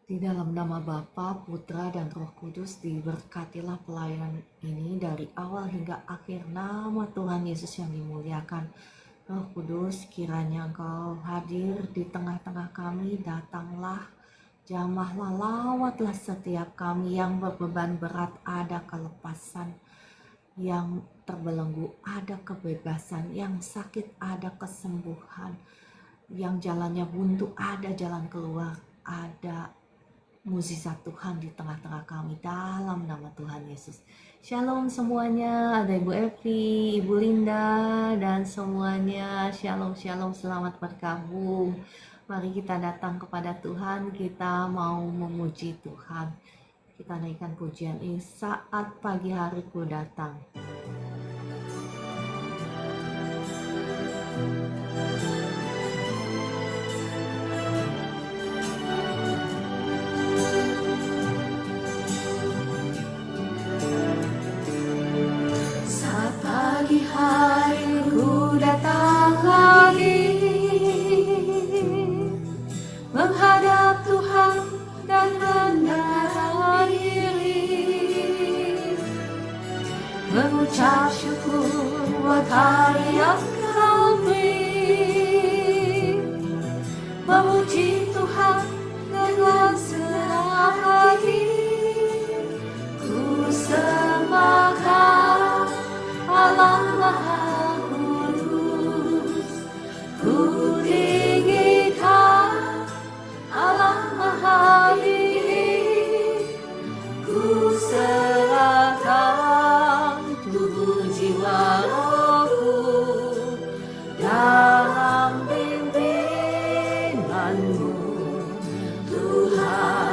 Di dalam nama Bapa, Putra, dan Roh Kudus, diberkatilah pelayanan ini dari awal hingga akhir. Nama Tuhan Yesus yang dimuliakan. Roh Kudus, kiranya Engkau hadir di tengah-tengah kami, datanglah, jamahlah, lawatlah setiap kami yang berbeban berat, ada kelepasan, yang terbelenggu ada kebebasan, yang sakit ada kesembuhan, yang jalannya buntu ada jalan keluar, ada mukjizat Tuhan di tengah-tengah kami dalam nama Tuhan Yesus. Shalom semuanya, ada Ibu Evi, Ibu Linda, dan semuanya. Shalom, shalom, selamat bergabung. Mari kita datang kepada Tuhan, kita mau memuji Tuhan. Kita naikkan pujian ini saat pagi hariku datang. Pagi hariku datang lagi menghadap Tuhan dan rendah diri, mengucap syukur buat hari yang Kau beri, memuji Tuhan dengan senang hati, ku sembahkan Allah Maha Kudus, ku tinggikan Allah Maha Tinggi, ku serahkan tubuh jiwa rohku dalam pimpinanmu Tuhan.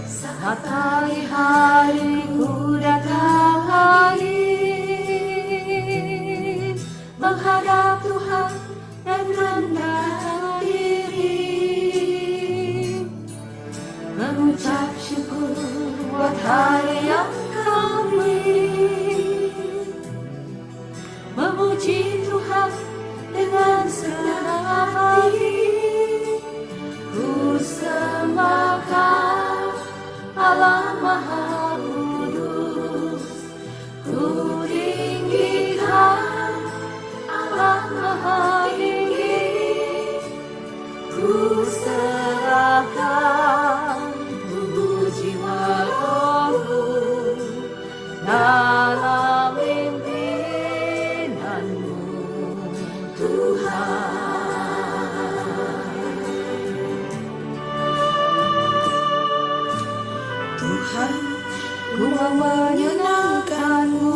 Saat hari-hariku datang lagi menghadap Tuhan dan rendah diri, mengucap syukur buat hari yang Kau beri, memuji Tuhan dengan senang hati, ku sembahkan Allah Maha Kudus, ku tinggikan Allah Maha Tinggi, ku serahkan tubuh jiwa rohku dalam pimpinanmu Tuhan. Tuhan, ku mau menyenangkan-Mu.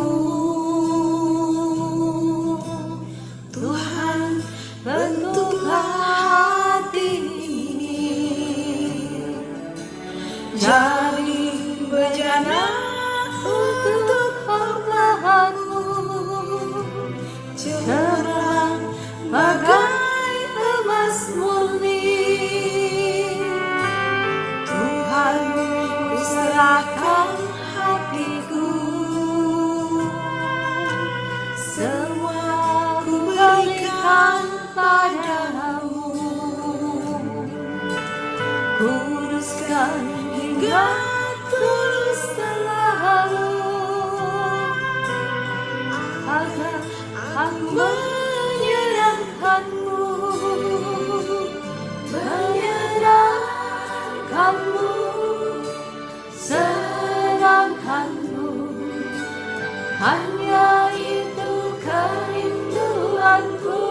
Tuhan, bentuklah hati ini jadi bejana untuk hormat-Mu, cerah bagai emas murni. Tuhan, ku serahkan hatiku, semua ku berikan padamu, kuduskan hingga tulus selalu, agar aku menyenangkan-Mu, menyenangkan-Mu, senangkan-Mu, hanya itu kerinduanku,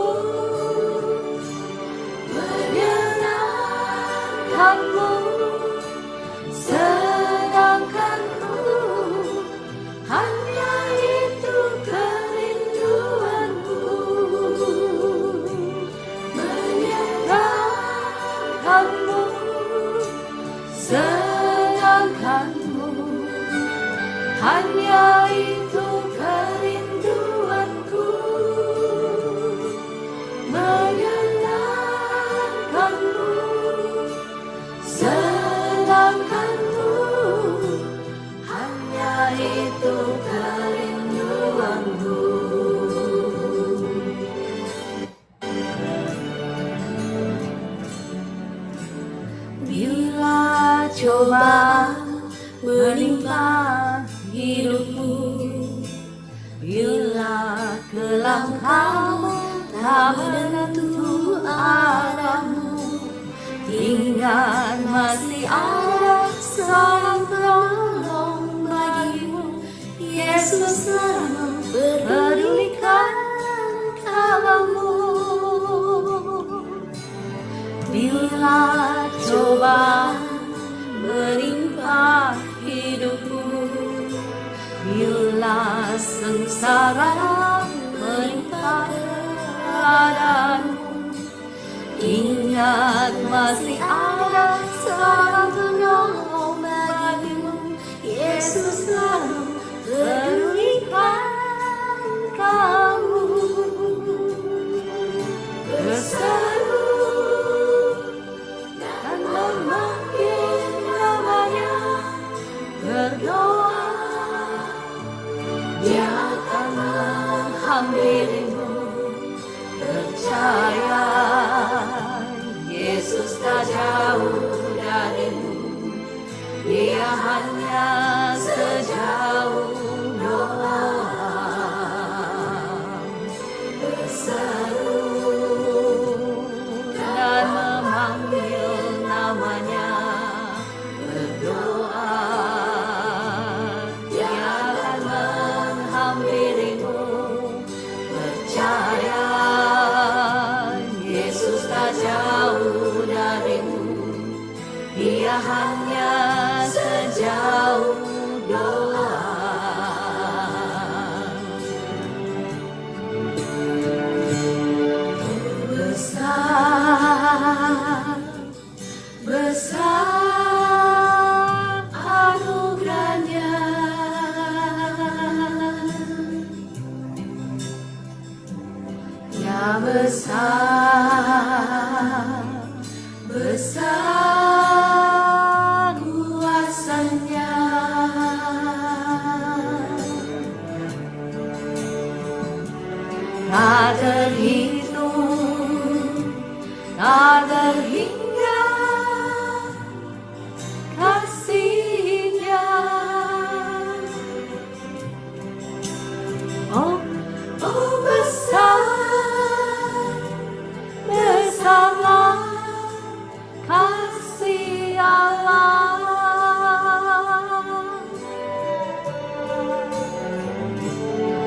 menyenangkan-Mu, senangkan-Mu, hanya itu kerinduanku, menyenangkan-Mu, senangkan-Mu, hanya itu kerinduanku, menyenangkan-Mu, senangkan-Mu, hanya itu kerinduanku. menimpa hidupmu. Bila kelam kamu tak menentu arahmu, ingat masih ada seorang penolong bagimu. Yesus selalu pedulikan kamu. Bila coba menimpa hidupmu, bila sengsara menimpa keadaanmu, ingat masih ada seorang penolong bagimu. Yesus selalu pedulikan kamu. Berseru dan memanggil namanya, berdoa, Dia akan menghampirimu. Percaya, Yesus tak jauh darimu. Dia hanya sejauh doa. Berseru dan memanggil namanya, berdoa, Dia akan menghampirimu. Percaya, Yesus tak jauh darimu. Dia hanya sejauh doa. Besar, besar anugerahnya. Ya besar, besar kuasanya. Tak terhitung, tak terhingga kasih-Nya. Oh, oh besar, besarlah kasih Allah.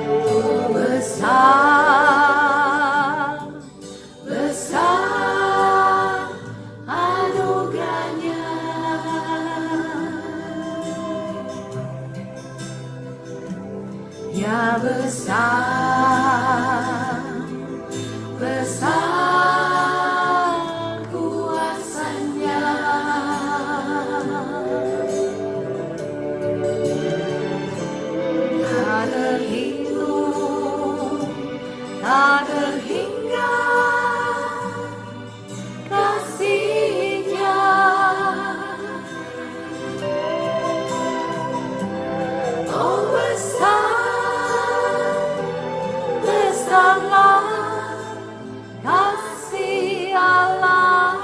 Oh besar, besar anugerahnya. Ya besar, besar kuasanya. Tak terhitung, tak terhingga kasih-Nya. Oh besar, besarlah kasih Allah.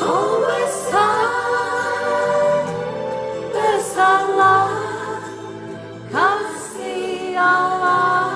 Oh besar, besarlah kasih Allah.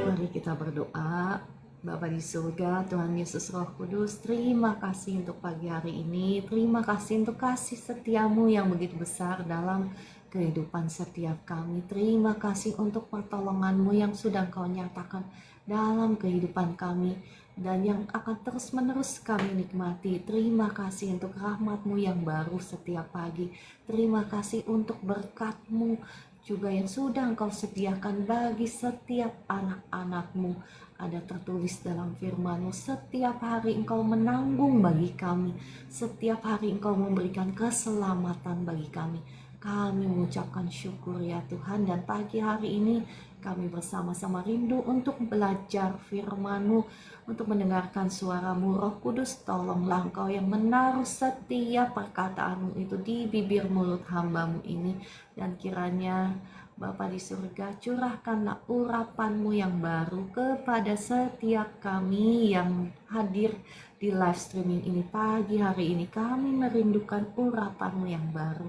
Mari kita berdoa. Bapa di surga, Tuhan Yesus Roh Kudus, terima kasih untuk pagi hari ini. Terima kasih untuk kasih setiamu yang begitu besar dalam kehidupan setiap kami. Terima kasih untuk pertolonganmu yang sudah Kau nyatakan dalam kehidupan kami dan yang akan terus menerus kami nikmati. Terima kasih untuk rahmat-Mu yang baru setiap pagi. Terima kasih untuk berkat-Mu juga yang sudah Engkau sediakan bagi setiap anak-anak-Mu. Ada tertulis dalam firman-Mu, setiap hari Engkau menanggung bagi kami, setiap hari Engkau memberikan keselamatan bagi kami. Kami mengucapkan syukur ya Tuhan, dan pagi hari ini kami bersama-sama rindu untuk belajar firman-Mu, untuk mendengarkan suara-Mu. Roh Kudus, tolonglah Engkau yang menaruh setiap perkataan-Mu itu di bibir mulut hamba-Mu ini, dan kiranya Bapa di surga, curahkanlah urapan-Mu yang baru kepada setiap kami yang hadir di live streaming ini pagi hari ini. Kami merindukan urapan-Mu yang baru.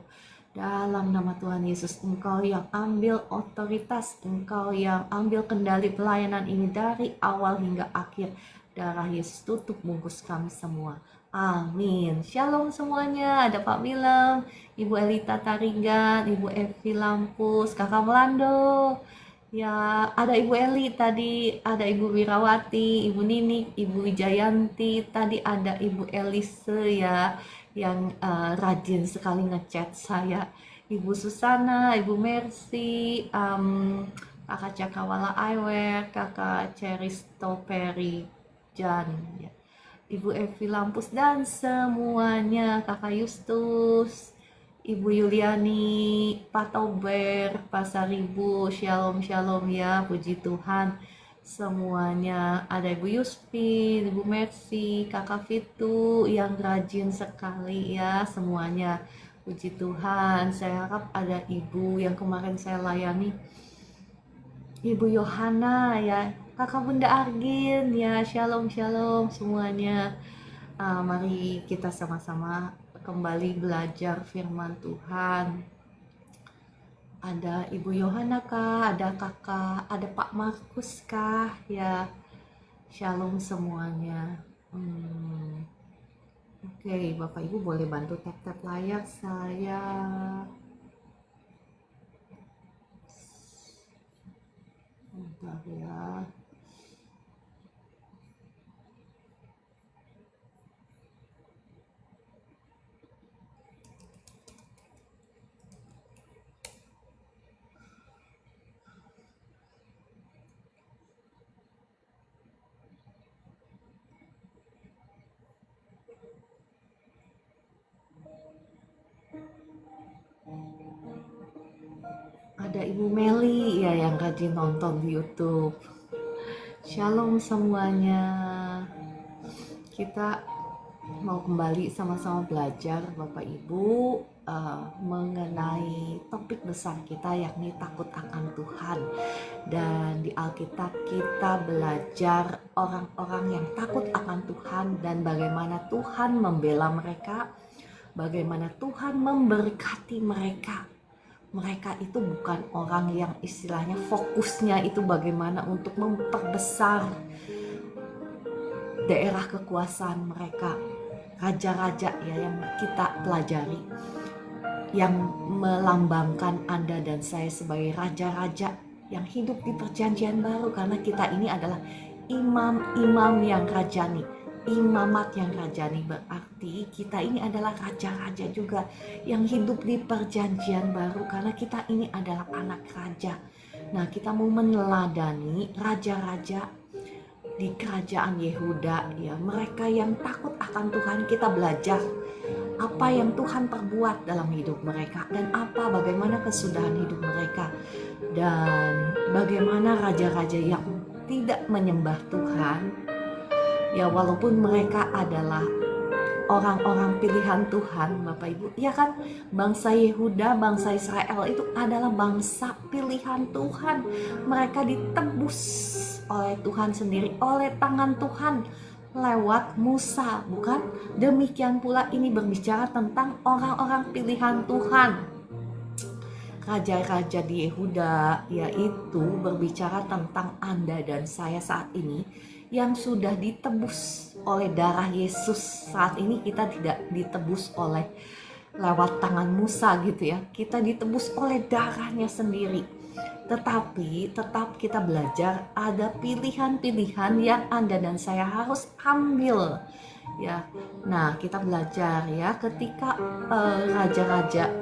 Dalam nama Tuhan Yesus, Engkau yang ambil otoritas, Engkau yang ambil kendali pelayanan ini dari awal hingga akhir. Darah Yesus tutup bungkus kami semua. Amin. Shalom semuanya. Ada Pak Wilem, Ibu Elita Taringgan, Ibu Evi Lampus, Kakak Melando. Ya, ada Ibu Eli tadi, ada Ibu Wirawati, Ibu Nini, Ibu Wijayanti, tadi ada Ibu Elise ya, yang rajin sekali ngechat saya. Ibu Susana, Ibu Mercy, Kakak Cakawala Iwer, Kakak Cheristo Peri Jan, ya. Ibu Evi Lampus dan semuanya, Kakak Justus, Ibu Yuliani, Pak Tober, Pak Saribu, Shalom Shalom ya, puji Tuhan semuanya. Ada Ibu Yuspin, Ibu Mercy, Kakak Fitu yang rajin sekali ya semuanya. Puji Tuhan, saya harap ada Ibu yang kemarin saya layani, Ibu Yohana ya, Kakak Bunda Argin ya, Shalom Shalom semuanya. Mari kita sama-sama kembali belajar firman Tuhan. Ada Ibu Yohana kah, ada Kakak, ada Pak Markus kah ya, Shalom semuanya. Oke, Bapak Ibu boleh bantu tap-tap layar saya. Bentar ya. Ada Ibu Meli ya yang rajin nonton di YouTube. Shalom semuanya. Kita mau kembali sama-sama belajar Bapak Ibu mengenai topik besar kita, yakni takut akan Tuhan. Dan di Alkitab kita belajar orang-orang yang takut akan Tuhan dan bagaimana Tuhan membela mereka, bagaimana Tuhan memberkati mereka. Mereka itu bukan orang yang istilahnya fokusnya itu bagaimana untuk memperbesar daerah kekuasaan mereka. Raja-raja ya yang kita pelajari, yang melambangkan Anda dan saya sebagai raja-raja yang hidup di perjanjian baru, karena kita ini adalah imam-imam yang rajani. Imamat yang rajani berarti kita ini adalah raja-raja juga yang hidup di perjanjian baru, karena kita ini adalah anak raja. Nah, kita mau meneladani raja-raja di kerajaan Yehuda ya, mereka yang takut akan Tuhan. Kita belajar apa yang Tuhan perbuat dalam hidup mereka dan bagaimana kesudahan hidup mereka, dan bagaimana raja-raja yang tidak menyembah Tuhan ya, walaupun mereka adalah orang-orang pilihan Tuhan Bapak Ibu ya kan. Bangsa Yehuda, bangsa Israel itu adalah bangsa pilihan Tuhan. Mereka ditebus oleh Tuhan sendiri, oleh tangan Tuhan lewat Musa, bukan? Demikian pula ini berbicara tentang orang-orang pilihan Tuhan. Raja-raja di Yehuda yaitu berbicara tentang Anda dan saya saat ini yang sudah ditebus oleh darah Yesus. Saat ini kita tidak ditebus oleh lewat tangan Musa gitu ya. Kita ditebus oleh darahnya sendiri. Tetapi tetap kita belajar ada pilihan-pilihan yang Anda dan saya harus ambil ya. Nah, kita belajar ya ketika raja-raja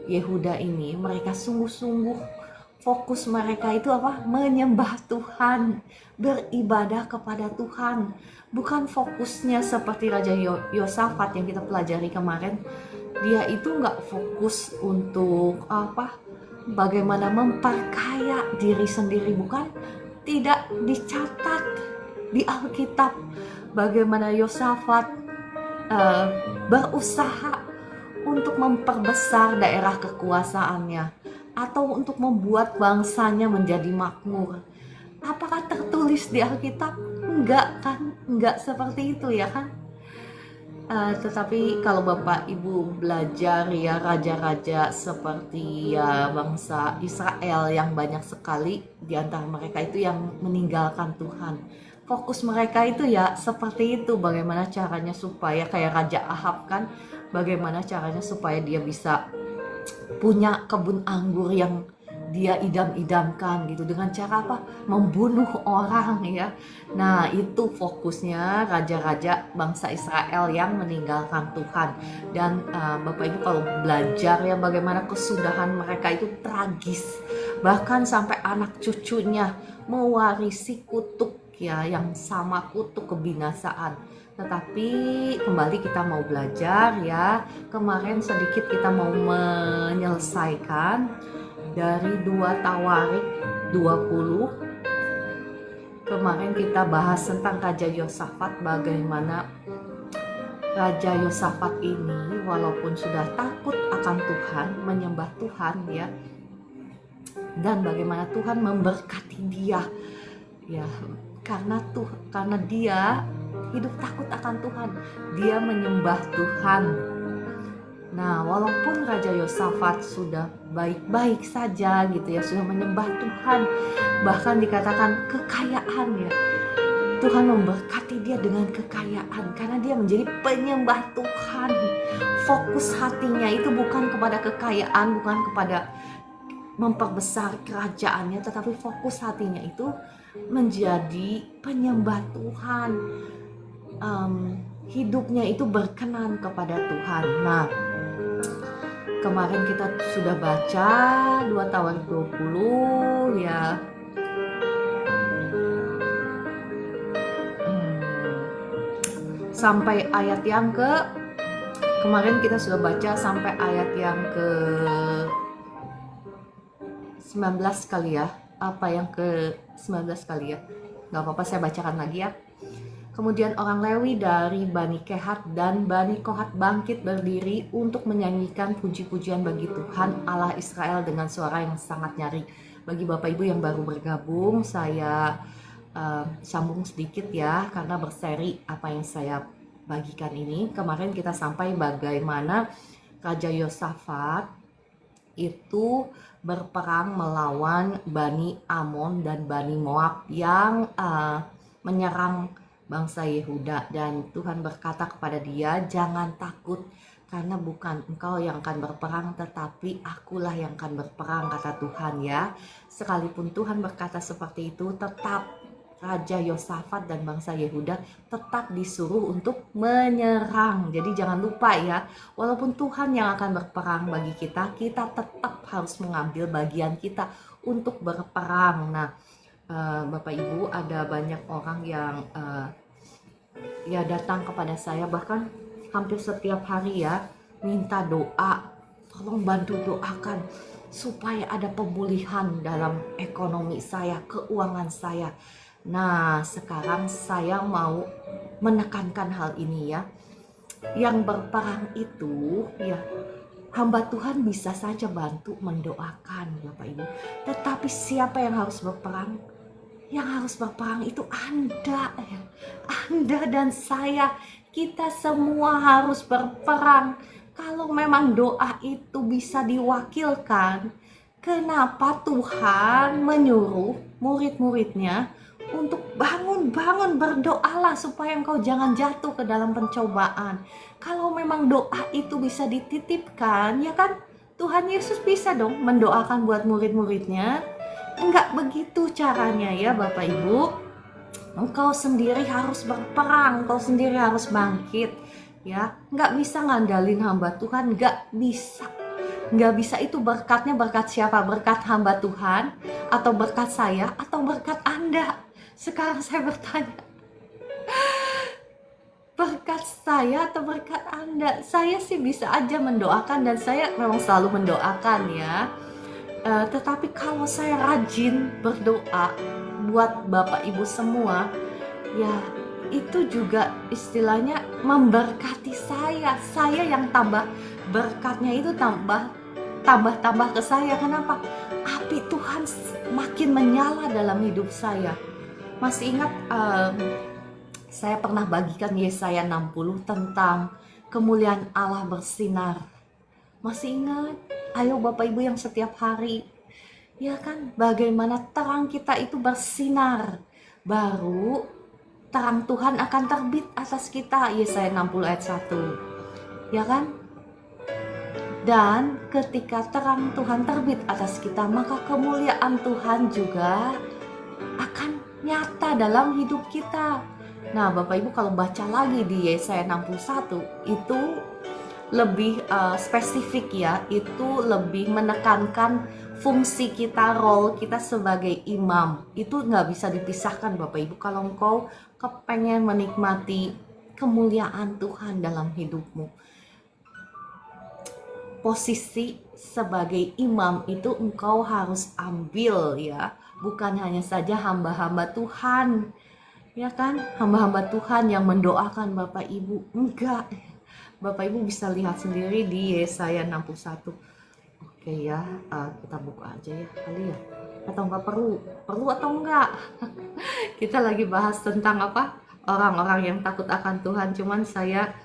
Yehuda ini mereka sungguh-sungguh fokus mereka itu apa? Menyembah Tuhan, beribadah kepada Tuhan. Bukan fokusnya seperti Raja Yosafat yang kita pelajari kemarin. Dia itu nggak fokus untuk apa? Bagaimana memperkaya diri sendiri, bukan? Tidak dicatat di Alkitab bagaimana Yosafat berusaha untuk memperbesar daerah kekuasaannya. atau untuk membuat bangsanya menjadi makmur. Apakah tertulis di Alkitab? Enggak kan? Enggak seperti itu ya kan? Tetapi kalau Bapak Ibu belajar ya raja-raja seperti ya bangsa Israel yang banyak sekali di antara mereka itu yang meninggalkan Tuhan. Fokus mereka itu ya seperti itu, bagaimana caranya supaya kayak Raja Ahab kan, bagaimana caranya supaya dia bisa punya kebun anggur yang dia idam-idamkan gitu, dengan cara apa? Membunuh orang ya. Nah itu fokusnya raja-raja bangsa Israel yang meninggalkan Tuhan. Dan Bapak Ibu kalau belajar ya bagaimana kesudahan mereka itu tragis, bahkan sampai anak cucunya mewarisi kutuk ya, yang sama kutuk kebinasaan. Tetapi kembali kita mau belajar ya, kemarin sedikit kita mau menyelesaikan dari 2 Tawarik 20. Kemarin kita bahas tentang Raja Yosafat, bagaimana Raja Yosafat ini walaupun sudah takut akan Tuhan, menyembah Tuhan ya, dan bagaimana Tuhan memberkati dia ya, karena dia hidup takut akan Tuhan, dia menyembah Tuhan. Nah, walaupun Raja Yosafat sudah baik-baik saja gitu ya, sudah menyembah Tuhan, bahkan dikatakan kekayaan ya, Tuhan memberkati dia dengan kekayaan karena dia menjadi penyembah Tuhan. Fokus hatinya itu bukan kepada kekayaan, bukan kepada memperbesar kerajaannya, tetapi fokus hatinya itu menjadi penyembah Tuhan. Hidupnya itu berkenan kepada Tuhan. Nah, kemarin kita sudah baca 2 Tawarik 20 ya. Sampai ayat yang kemarin kita sudah baca sampai ayat yang ke 19 kali ya. Apa yang ke 19 kali ya? Gak apa-apa, saya bacakan lagi ya. Kemudian orang Lewi dari Bani Kehat dan Bani Kohat bangkit berdiri untuk menyanyikan puji-pujian bagi Tuhan Allah Israel dengan suara yang sangat nyaring. Bagi Bapak Ibu yang baru bergabung, saya sambung sedikit ya, karena berseri apa yang saya bagikan ini. Kemarin kita sampai bagaimana Raja Yosafat itu berperang melawan Bani Amon dan Bani Moab yang menyerang bangsa Yehuda, dan Tuhan berkata kepada dia, jangan takut karena bukan engkau yang akan berperang tetapi akulah yang akan berperang, kata Tuhan ya. Sekalipun Tuhan berkata seperti itu, tetap Raja Yosafat dan bangsa Yehuda tetap disuruh untuk menyerang. Jadi jangan lupa ya, walaupun Tuhan yang akan berperang bagi kita, kita tetap harus mengambil bagian kita untuk berperang. Nah, Bapak Ibu, ada banyak orang yang ya datang kepada saya, bahkan hampir setiap hari ya, minta doa, tolong bantu doakan supaya ada pemulihan dalam ekonomi saya, keuangan saya. Nah, sekarang saya mau menekankan hal ini ya. Yang berperang itu ya, hamba Tuhan bisa saja bantu mendoakan Bapak Ibu. Tetapi siapa yang harus berperang? Yang harus berperang itu Anda ya. Anda dan saya, kita semua harus berperang. Kalau memang doa itu bisa diwakilkan, kenapa Tuhan menyuruh murid-muridnya untuk bangun berdoalah supaya engkau jangan jatuh ke dalam pencobaan. Kalau memang doa itu bisa dititipkan, ya kan Tuhan Yesus bisa dong mendoakan buat murid-muridnya. Enggak begitu caranya ya Bapak Ibu. Engkau sendiri harus berperang, engkau sendiri harus bangkit ya. Enggak bisa ngandalin hamba Tuhan, enggak bisa. Enggak bisa, itu berkatnya berkat siapa? Berkat hamba Tuhan atau berkat saya atau berkat Anda? Sekarang saya bertanya, berkat saya atau berkat Anda? Saya sih bisa aja mendoakan dan saya memang selalu mendoakan ya. Tetapi kalau saya rajin berdoa buat Bapak Ibu semua, ya itu juga istilahnya memberkati saya. Saya yang tambah berkatnya itu tambah tambah-tambah ke saya. Kenapa? Api Tuhan makin menyala dalam hidup saya. Masih ingat saya pernah bagikan Yesaya 60 tentang kemuliaan Allah bersinar. Masih ingat? Ayo Bapak Ibu yang setiap hari, ya kan, bagaimana terang kita itu bersinar, baru terang Tuhan akan terbit atas kita. Yesaya 60 ayat 1, ya kan? Dan ketika terang Tuhan terbit atas kita, maka kemuliaan Tuhan juga akan nyata dalam hidup kita. Nah Bapak Ibu kalau baca lagi di Yesaya 61 itu lebih spesifik ya, itu lebih menekankan fungsi kita, role kita sebagai imam. Itu nggak bisa dipisahkan Bapak Ibu. Kalau engkau kepengen menikmati kemuliaan Tuhan dalam hidupmu, posisi sebagai imam itu engkau harus ambil ya. Bukan hanya saja hamba-hamba Tuhan, ya kan, hamba-hamba Tuhan yang mendoakan Bapak Ibu, enggak. Bapak Ibu bisa lihat sendiri di Yesaya 61. Oke ya, kita buka aja ya kali ya. Atau enggak perlu atau enggak? Kita lagi bahas tentang apa? Orang-orang yang takut akan Tuhan. Cuman saya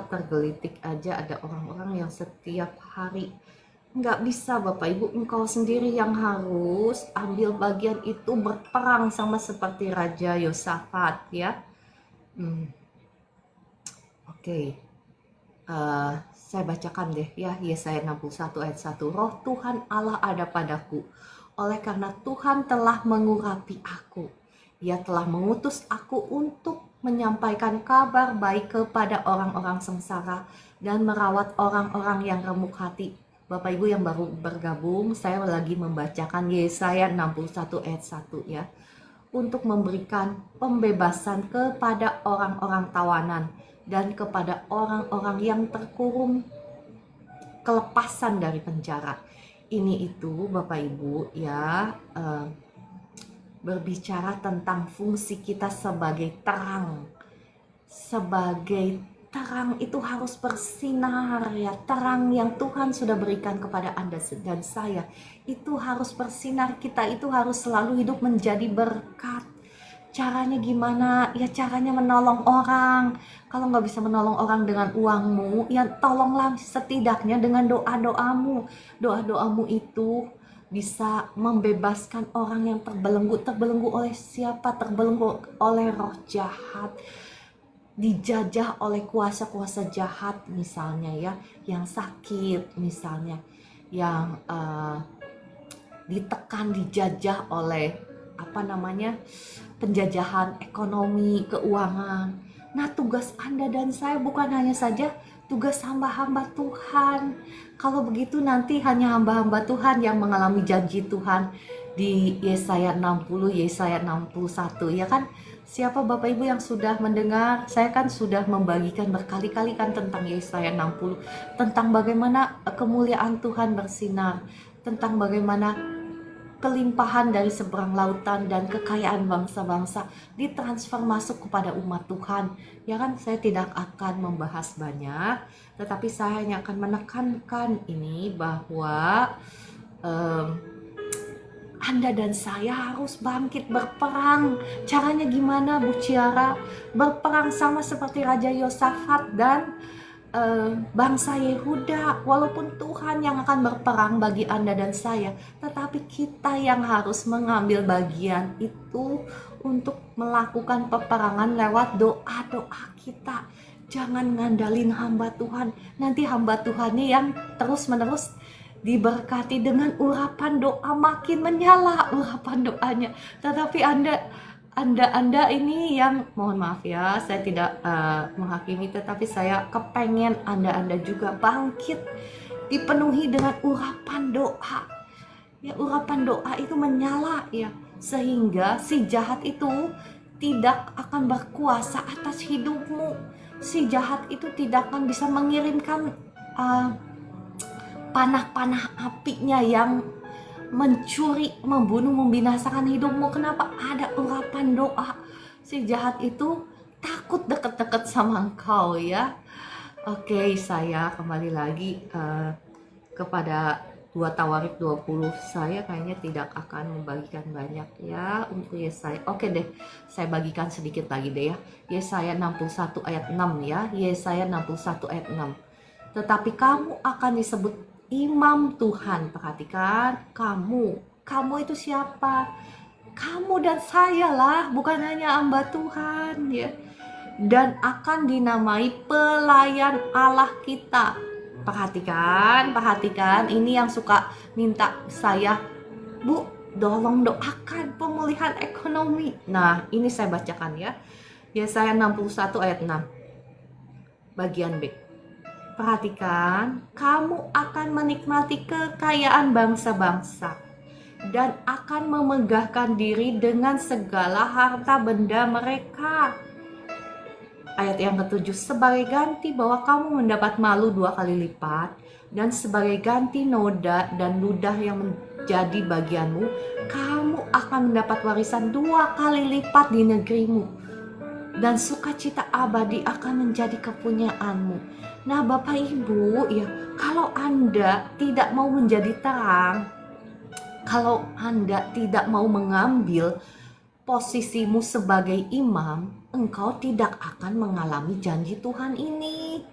tergelitik aja, ada orang-orang yang setiap hari. Enggak bisa Bapak Ibu, engkau sendiri yang harus ambil bagian itu, berperang sama seperti Raja Yosafat ya. Oke, saya bacakan deh ya, Yesaya 61 ayat 1. Roh Tuhan Allah ada padaku, oleh karena Tuhan telah mengurapi aku. Ia telah mengutus aku untuk menyampaikan kabar baik kepada orang-orang sengsara dan merawat orang-orang yang remuk hati. Bapak Ibu yang baru bergabung, saya lagi membacakan Yesaya 61 ayat 1 ya. Untuk memberikan pembebasan kepada orang-orang tawanan dan kepada orang-orang yang terkurung, kelepasan dari penjara. Ini itu Bapak Ibu ya, berbicara tentang fungsi kita sebagai terang. Sebagai terang itu harus bersinar ya. Terang yang Tuhan sudah berikan kepada Anda dan saya itu harus bersinar. Kita itu harus selalu hidup menjadi berkat. Caranya gimana? Ya caranya menolong orang. Kalau nggak bisa menolong orang dengan uangmu, ya tolonglah setidaknya dengan doa-doamu. Doa-doamu itu bisa membebaskan orang yang terbelenggu oleh siapa? Terbelenggu oleh roh jahat, dijajah oleh kuasa-kuasa jahat misalnya ya, yang sakit misalnya, yang ditekan, dijajah oleh penjajahan ekonomi, keuangan. Nah tugas Anda dan saya bukan hanya saja tugas hamba-hamba Tuhan. Kalau begitu nanti hanya hamba-hamba Tuhan yang mengalami janji Tuhan di Yesaya 60, Yesaya 61 ya kan. Siapa Bapak Ibu yang sudah mendengar, saya kan sudah membagikan berkali-kali kan tentang Yesaya 60, tentang bagaimana kemuliaan Tuhan bersinar, tentang bagaimana kelimpahan dari seberang lautan dan kekayaan bangsa-bangsa ditransfer masuk kepada umat Tuhan. Ya kan, saya tidak akan membahas banyak, tetapi saya hanya akan menekankan ini bahwa Anda dan saya harus bangkit berperang. Caranya gimana Bu Ciara? Berperang sama seperti Raja Yosafat dan bangsa Yehuda. Walaupun Tuhan yang akan berperang bagi Anda dan saya, tetapi kita yang harus mengambil bagian itu untuk melakukan peperangan lewat doa-doa kita. Jangan ngandalin hamba Tuhan, nanti hamba Tuhannya yang terus-menerus diberkati dengan urapan doa, makin menyala urapan doanya. Tetapi Anda ini yang, mohon maaf ya, saya tidak menghakimi, tetapi saya kepengen Anda juga bangkit, dipenuhi dengan urapan doa. Ya, urapan doa itu menyala ya, sehingga si jahat itu tidak akan berkuasa atas hidupmu. Si jahat itu tidak akan bisa mengirimkan panah-panah apinya yang mencuri, membunuh, membinasakan hidupmu. Kenapa? Ada urapan doa. Si jahat itu takut deket-deket sama engkau ya. Oke, saya kembali lagi kepada 2 Tawarik 20, saya kayaknya tidak akan membagikan banyak ya untuk Yesaya. Oke deh, saya bagikan sedikit lagi deh ya. Yesaya 61 ayat 6 ya. Yesaya 61 ayat 6. Tetapi kamu akan disebut imam Tuhan. Perhatikan, kamu itu siapa? Kamu dan saya lah, bukan hanya hamba Tuhan ya. Dan akan dinamai pelayan Allah kita. Perhatikan, ini yang suka minta saya, Bu, tolong doakan pemulihan ekonomi. Nah, ini saya bacakan ya. Yesaya 61 ayat 6. Bagian B. Perhatikan, kamu akan menikmati kekayaan bangsa-bangsa dan akan memegahkan diri dengan segala harta benda mereka. Ayat yang ketujuh, sebagai ganti bahwa kamu mendapat malu 2 kali lipat, dan sebagai ganti noda dan ludah yang menjadi bagianmu, kamu akan mendapat warisan 2 kali lipat di negerimu, dan sukacita abadi akan menjadi kepunyaanmu. Nah Bapak Ibu ya, kalau Anda tidak mau menjadi terang, kalau Anda tidak mau mengambil posisimu sebagai imam, engkau tidak akan mengalami janji Tuhan ini.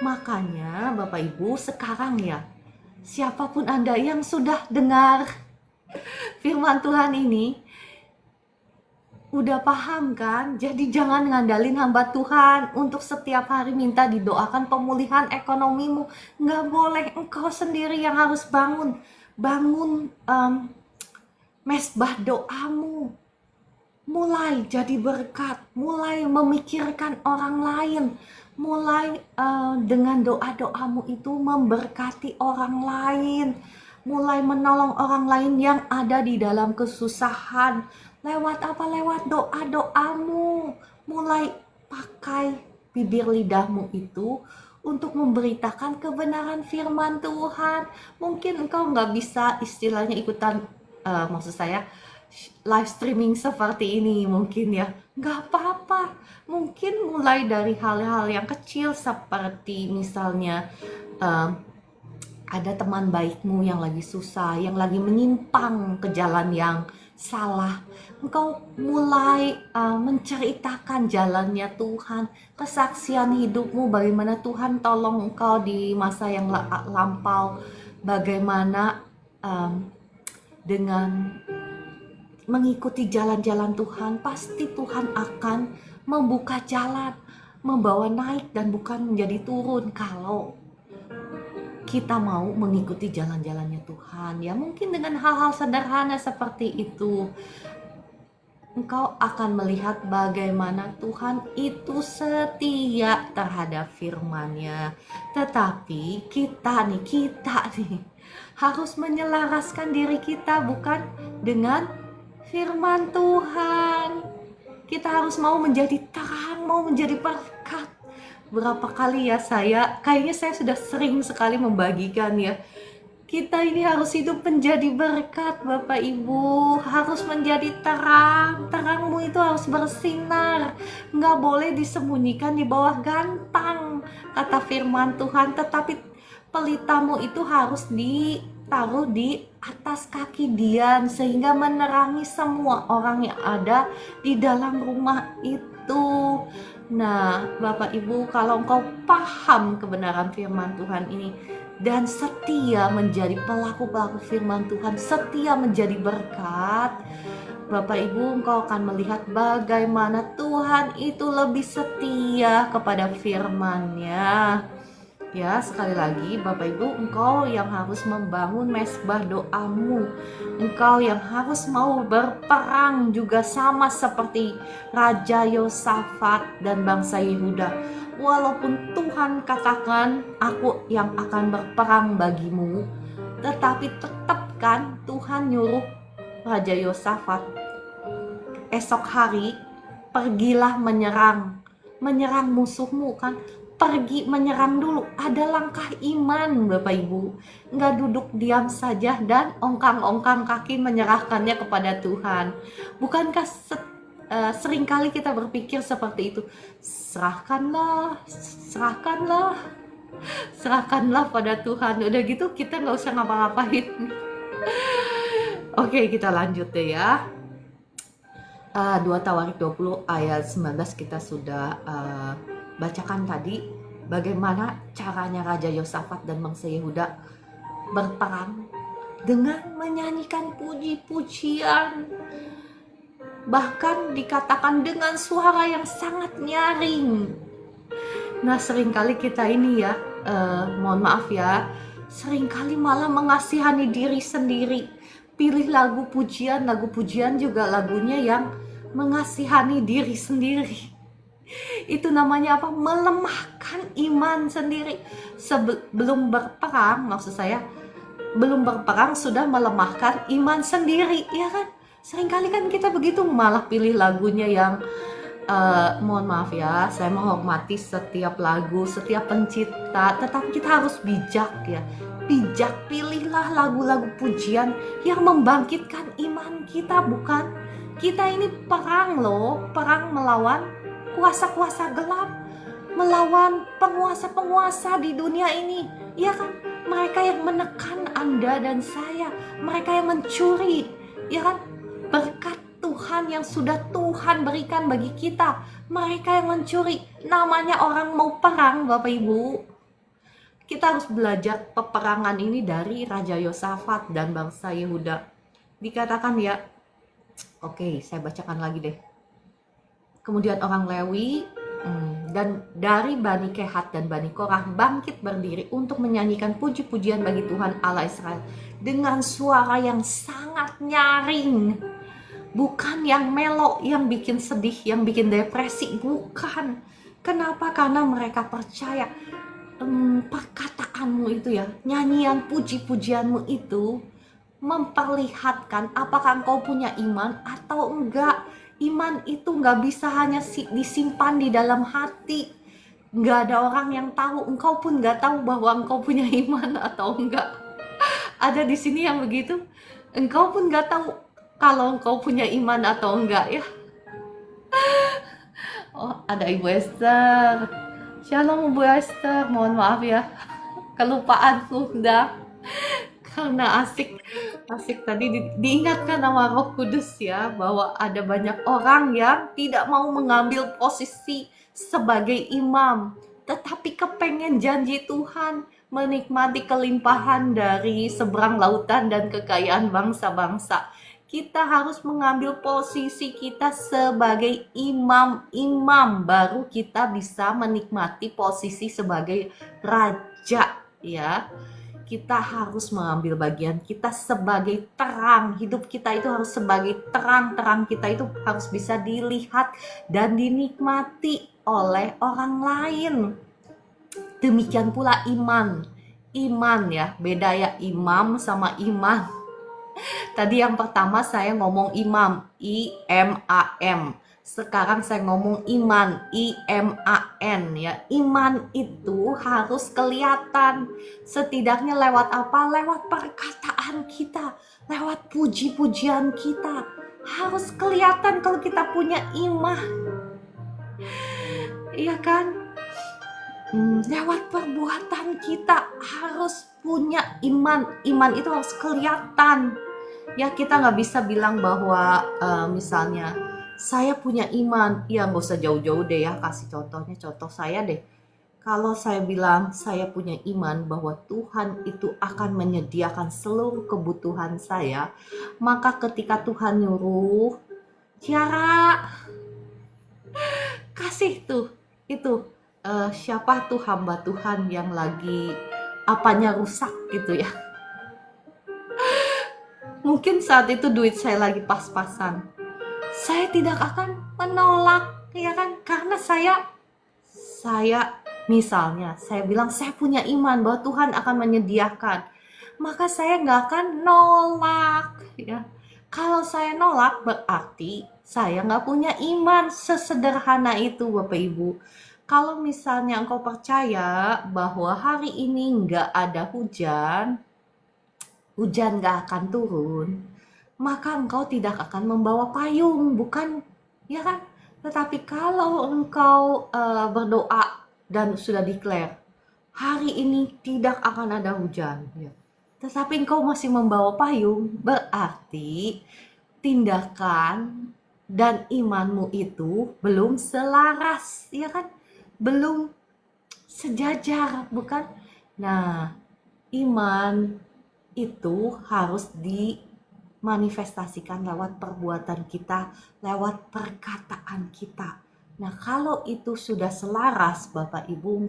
Makanya Bapak Ibu sekarang ya, siapapun Anda yang sudah dengar firman Tuhan ini, udah paham kan? Jadi jangan ngandalin hamba Tuhan untuk setiap hari minta didoakan pemulihan ekonomimu. Nggak boleh, engkau sendiri yang harus bangun mesbah doamu. Mulai jadi berkat, mulai memikirkan orang lain, mulai dengan doa-doamu itu memberkati orang lain, mulai menolong orang lain yang ada di dalam kesusahan. Lewat apa? Lewat doa-doamu. Mulai pakai bibir lidahmu itu untuk memberitakan kebenaran firman Tuhan. Mungkin engkau nggak bisa istilahnya ikutan, maksud saya live streaming seperti ini mungkin ya, nggak apa-apa. Mungkin mulai dari hal-hal yang kecil seperti misalnya ada teman baikmu yang lagi susah, yang lagi menyimpang ke jalan yang salah. Engkau mulai menceritakan jalannya Tuhan, kesaksian hidupmu, bagaimana Tuhan tolong engkau di masa yang lampau, bagaimana dengan mengikuti jalan-jalan Tuhan, pasti Tuhan akan membuka jalan, membawa naik dan bukan menjadi turun kalau kita mau mengikuti jalan-jalannya Tuhan. Ya mungkin dengan hal-hal sederhana seperti itu, engkau akan melihat bagaimana Tuhan itu setia terhadap firman-Nya. Tetapi kita nih harus menyelaraskan diri kita bukan dengan firman Tuhan. Kita harus mau menjadi terang, mau menjadi berkat. Berapa kali ya kayaknya saya sudah sering sekali membagikan ya. Kita ini harus hidup menjadi berkat Bapak Ibu. Harus menjadi terang. Terangmu itu harus bersinar. Nggak boleh disembunyikan di bawah gantang, kata firman Tuhan. Tetapi pelitamu itu harus ditaruh di atas kaki Dian sehingga menerangi semua orang yang ada di dalam rumah itu. Nah, Bapak Ibu, kalau engkau paham kebenaran firman Tuhan ini dan setia menjadi pelaku-pelaku firman Tuhan, setia menjadi berkat, Bapak Ibu, engkau akan melihat bagaimana Tuhan itu lebih setia kepada firman-Nya. Ya, sekali lagi Bapak Ibu, engkau yang harus membangun mesbah doamu. Engkau yang harus mau berperang juga sama seperti Raja Yosafat dan bangsa Yehuda. Walaupun Tuhan katakan, aku yang akan berperang bagimu, tetapi tetap kan Tuhan nyuruh Raja Yosafat, esok hari pergilah menyerang musuhmu kan. Pergi menyerang dulu, ada langkah iman Bapak Ibu. Nggak duduk diam saja dan ongkang-ongkang kaki menyerahkannya kepada Tuhan. Bukankah seringkali kita berpikir seperti itu? Serahkanlah. Serahkanlah pada Tuhan. Udah gitu kita nggak usah ngapa-ngapain. Oke, kita lanjut deh ya. 2 Tawarik 20 ayat 19 kita sudah bacakan tadi. Bagaimana caranya Raja Yosafat dan bangsa Yehuda berperang dengan menyanyikan puji-pujian. Bahkan dikatakan dengan suara yang sangat nyaring. Nah, seringkali kita ini ya, mohon maaf ya, seringkali malah mengasihani diri sendiri. Pilih lagu pujian juga lagunya yang mengasihani diri sendiri. Itu namanya apa? Melemahkan iman sendiri. Sebelum berperang, maksud saya, belum berperang sudah melemahkan iman sendiri, ya kan? Seringkali kan kita begitu, malah pilih lagunya yang mohon maaf ya, saya menghormati setiap lagu, setiap pencipta, tetapi kita harus bijak ya. Bijak, pilihlah lagu-lagu pujian yang membangkitkan iman kita, bukan? Kita ini perang loh, perang melawan kuasa-kuasa gelap, melawan penguasa-penguasa di dunia ini, ya kan? Mereka yang menekan Anda dan saya, mereka yang mencuri, ya kan? Berkat Tuhan yang sudah Tuhan berikan bagi kita, mereka yang mencuri. Namanya orang mau perang, Bapak Ibu. Kita harus belajar peperangan ini dari Raja Yosafat dan bangsa Yehuda. Dikatakan ya, oke, saya bacakan lagi deh. Kemudian orang Lewi dan dari Bani Kehat dan Bani Korah bangkit berdiri untuk menyanyikan puji-pujian bagi Tuhan Allah Israel dengan suara yang sangat nyaring. Bukan yang melo, yang bikin sedih, yang bikin depresi, bukan. Kenapa? Karena mereka percaya perkataanmu itu ya, nyanyian puji-pujianmu itu memperlihatkan apakah engkau punya iman atau enggak. Iman itu enggak bisa hanya disimpan di dalam hati. Enggak ada orang yang tahu, engkau pun enggak tahu bahwa engkau punya iman atau enggak. Ada di sini yang begitu, engkau pun enggak tahu kalau engkau punya iman atau enggak ya. Oh, ada Ibu Esther. Shalom Ibu Esther, mohon maaf ya, kelupaanku udah karena asik tadi diingatkan sama Roh Kudus ya, bahwa ada banyak orang yang tidak mau mengambil posisi sebagai imam, tetapi kepengen janji Tuhan, menikmati kelimpahan dari seberang lautan dan kekayaan bangsa-bangsa. Kita harus mengambil posisi kita sebagai imam, baru kita bisa menikmati posisi sebagai raja ya. Kita harus mengambil bagian kita sebagai terang. Hidup kita itu harus sebagai terang. Terang kita itu harus bisa dilihat dan dinikmati oleh orang lain. Demikian pula iman ya, beda ya imam sama iman. Tadi yang pertama saya ngomong imam, I-M-A-M. Sekarang saya ngomong iman, I-M-A-N ya. Iman itu harus kelihatan. Setidaknya lewat apa? Lewat perkataan kita, lewat puji-pujian kita. Harus kelihatan kalau kita punya iman. Iya kan? Lewat perbuatan kita harus punya iman. Iman itu harus kelihatan. Ya, kita nggak bisa bilang bahwa misalnya saya punya iman. Ya, nggak usah jauh-jauh deh ya, kasih contohnya, contoh saya deh. Kalau saya bilang saya punya iman bahwa Tuhan itu akan menyediakan seluruh kebutuhan saya, maka ketika Tuhan nyuruh, Tiara, kasih tuh, itu siapa tuh hamba Tuhan yang lagi apanya rusak gitu ya. Mungkin saat itu duit saya lagi pas-pasan. Saya tidak akan menolak, ya kan? Karena saya misalnya, saya bilang saya punya iman bahwa Tuhan akan menyediakan. Maka saya nggak akan nolak, ya. Kalau saya nolak berarti saya nggak punya iman. Sesederhana itu Bapak Ibu. Kalau misalnya engkau percaya bahwa hari ini nggak ada hujan nggak akan turun, maka engkau tidak akan membawa payung, bukan? Ya kan? Tetapi kalau engkau berdoa dan sudah declare, hari ini tidak akan ada hujan, ya. Tetapi engkau masih membawa payung, berarti tindakan dan imanmu itu belum selaras, ya kan? Belum sejajar, bukan? Nah, iman itu harus dimanifestasikan lewat perbuatan kita, lewat perkataan kita. Nah, kalau itu sudah selaras, Bapak Ibu,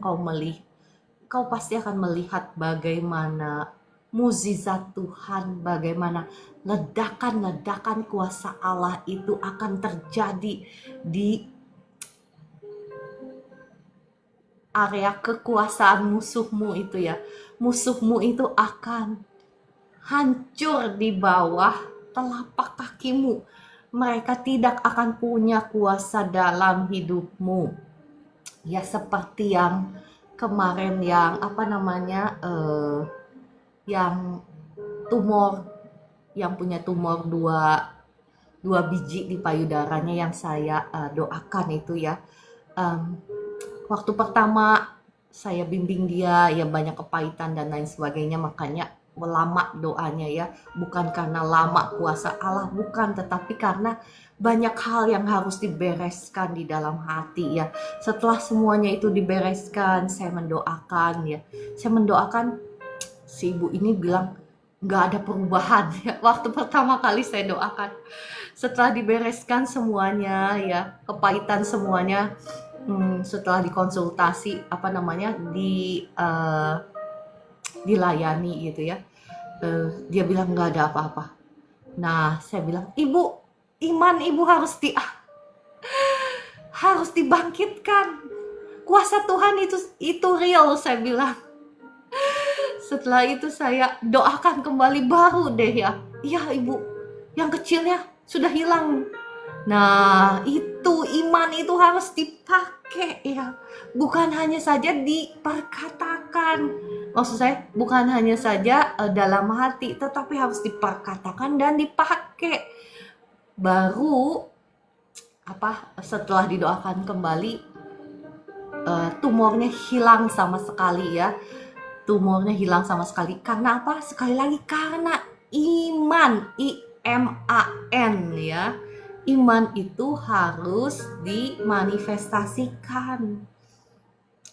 kau pasti akan melihat bagaimana mukjizat Tuhan, bagaimana ledakan-ledakan kuasa Allah itu akan terjadi di area kekuasaan musuhmu itu, ya. Musuhmu itu akan hancur di bawah telapak kakimu. Mereka tidak akan punya kuasa dalam hidupmu. Ya, seperti yang kemarin yang yang tumor, yang punya tumor dua biji di payudaranya yang saya doakan itu, ya. Waktu pertama saya bimbing dia, ya banyak kepahitan dan lain sebagainya, makanya lama doanya, ya. Bukan karena lama kuasa Allah, bukan, tetapi karena banyak hal yang harus dibereskan di dalam hati, ya. Setelah semuanya itu dibereskan, saya mendoakan, ya. Saya mendoakan, si ibu ini bilang nggak ada perubahan, ya. Waktu pertama kali saya doakan, setelah dibereskan semuanya, ya, kepahitan semuanya, setelah dikonsultasi dilayani gitu, ya, dia bilang nggak ada apa-apa. Nah, saya bilang, ibu, iman ibu harus dibangkitkan. Kuasa Tuhan itu real, saya bilang. Setelah itu saya doakan kembali, baru deh, ya. Iya ibu, yang kecilnya sudah hilang. Nah, itu iman itu harus dipakai, ya. Bukan hanya saja diperkatakan. Maksud saya bukan hanya saja dalam hati, tetapi harus diperkatakan dan dipakai. Baru setelah didoakan kembali, tumornya hilang sama sekali, ya. Tumornya hilang sama sekali. Karena apa? Sekali lagi, karena iman, IMAN, ya. Iman itu harus dimanifestasikan.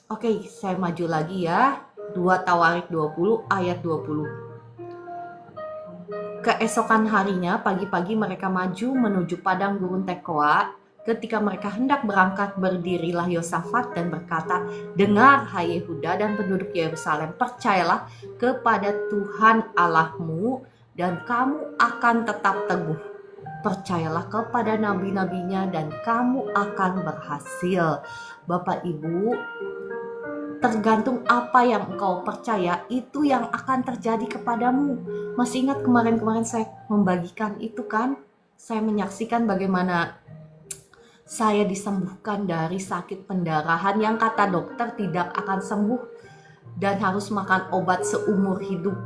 Oke, saya maju lagi, ya. 2 Tawarik 20 ayat 20. Keesokan harinya, pagi-pagi mereka maju menuju padang gurun Tekoa. Ketika mereka hendak berangkat, berdirilah Yosafat dan berkata, dengar hai Yehuda dan penduduk Yerusalem, percayalah kepada Tuhan Allahmu dan kamu akan tetap teguh. Percayalah kepada nabi-nabinya dan kamu akan berhasil. Bapak Ibu, tergantung apa yang engkau percaya, itu yang akan terjadi kepadamu. Masih ingat kemarin-kemarin saya membagikan itu, kan? Saya menyaksikan bagaimana saya disembuhkan dari sakit pendarahan yang kata dokter tidak akan sembuh dan harus makan obat seumur hidup.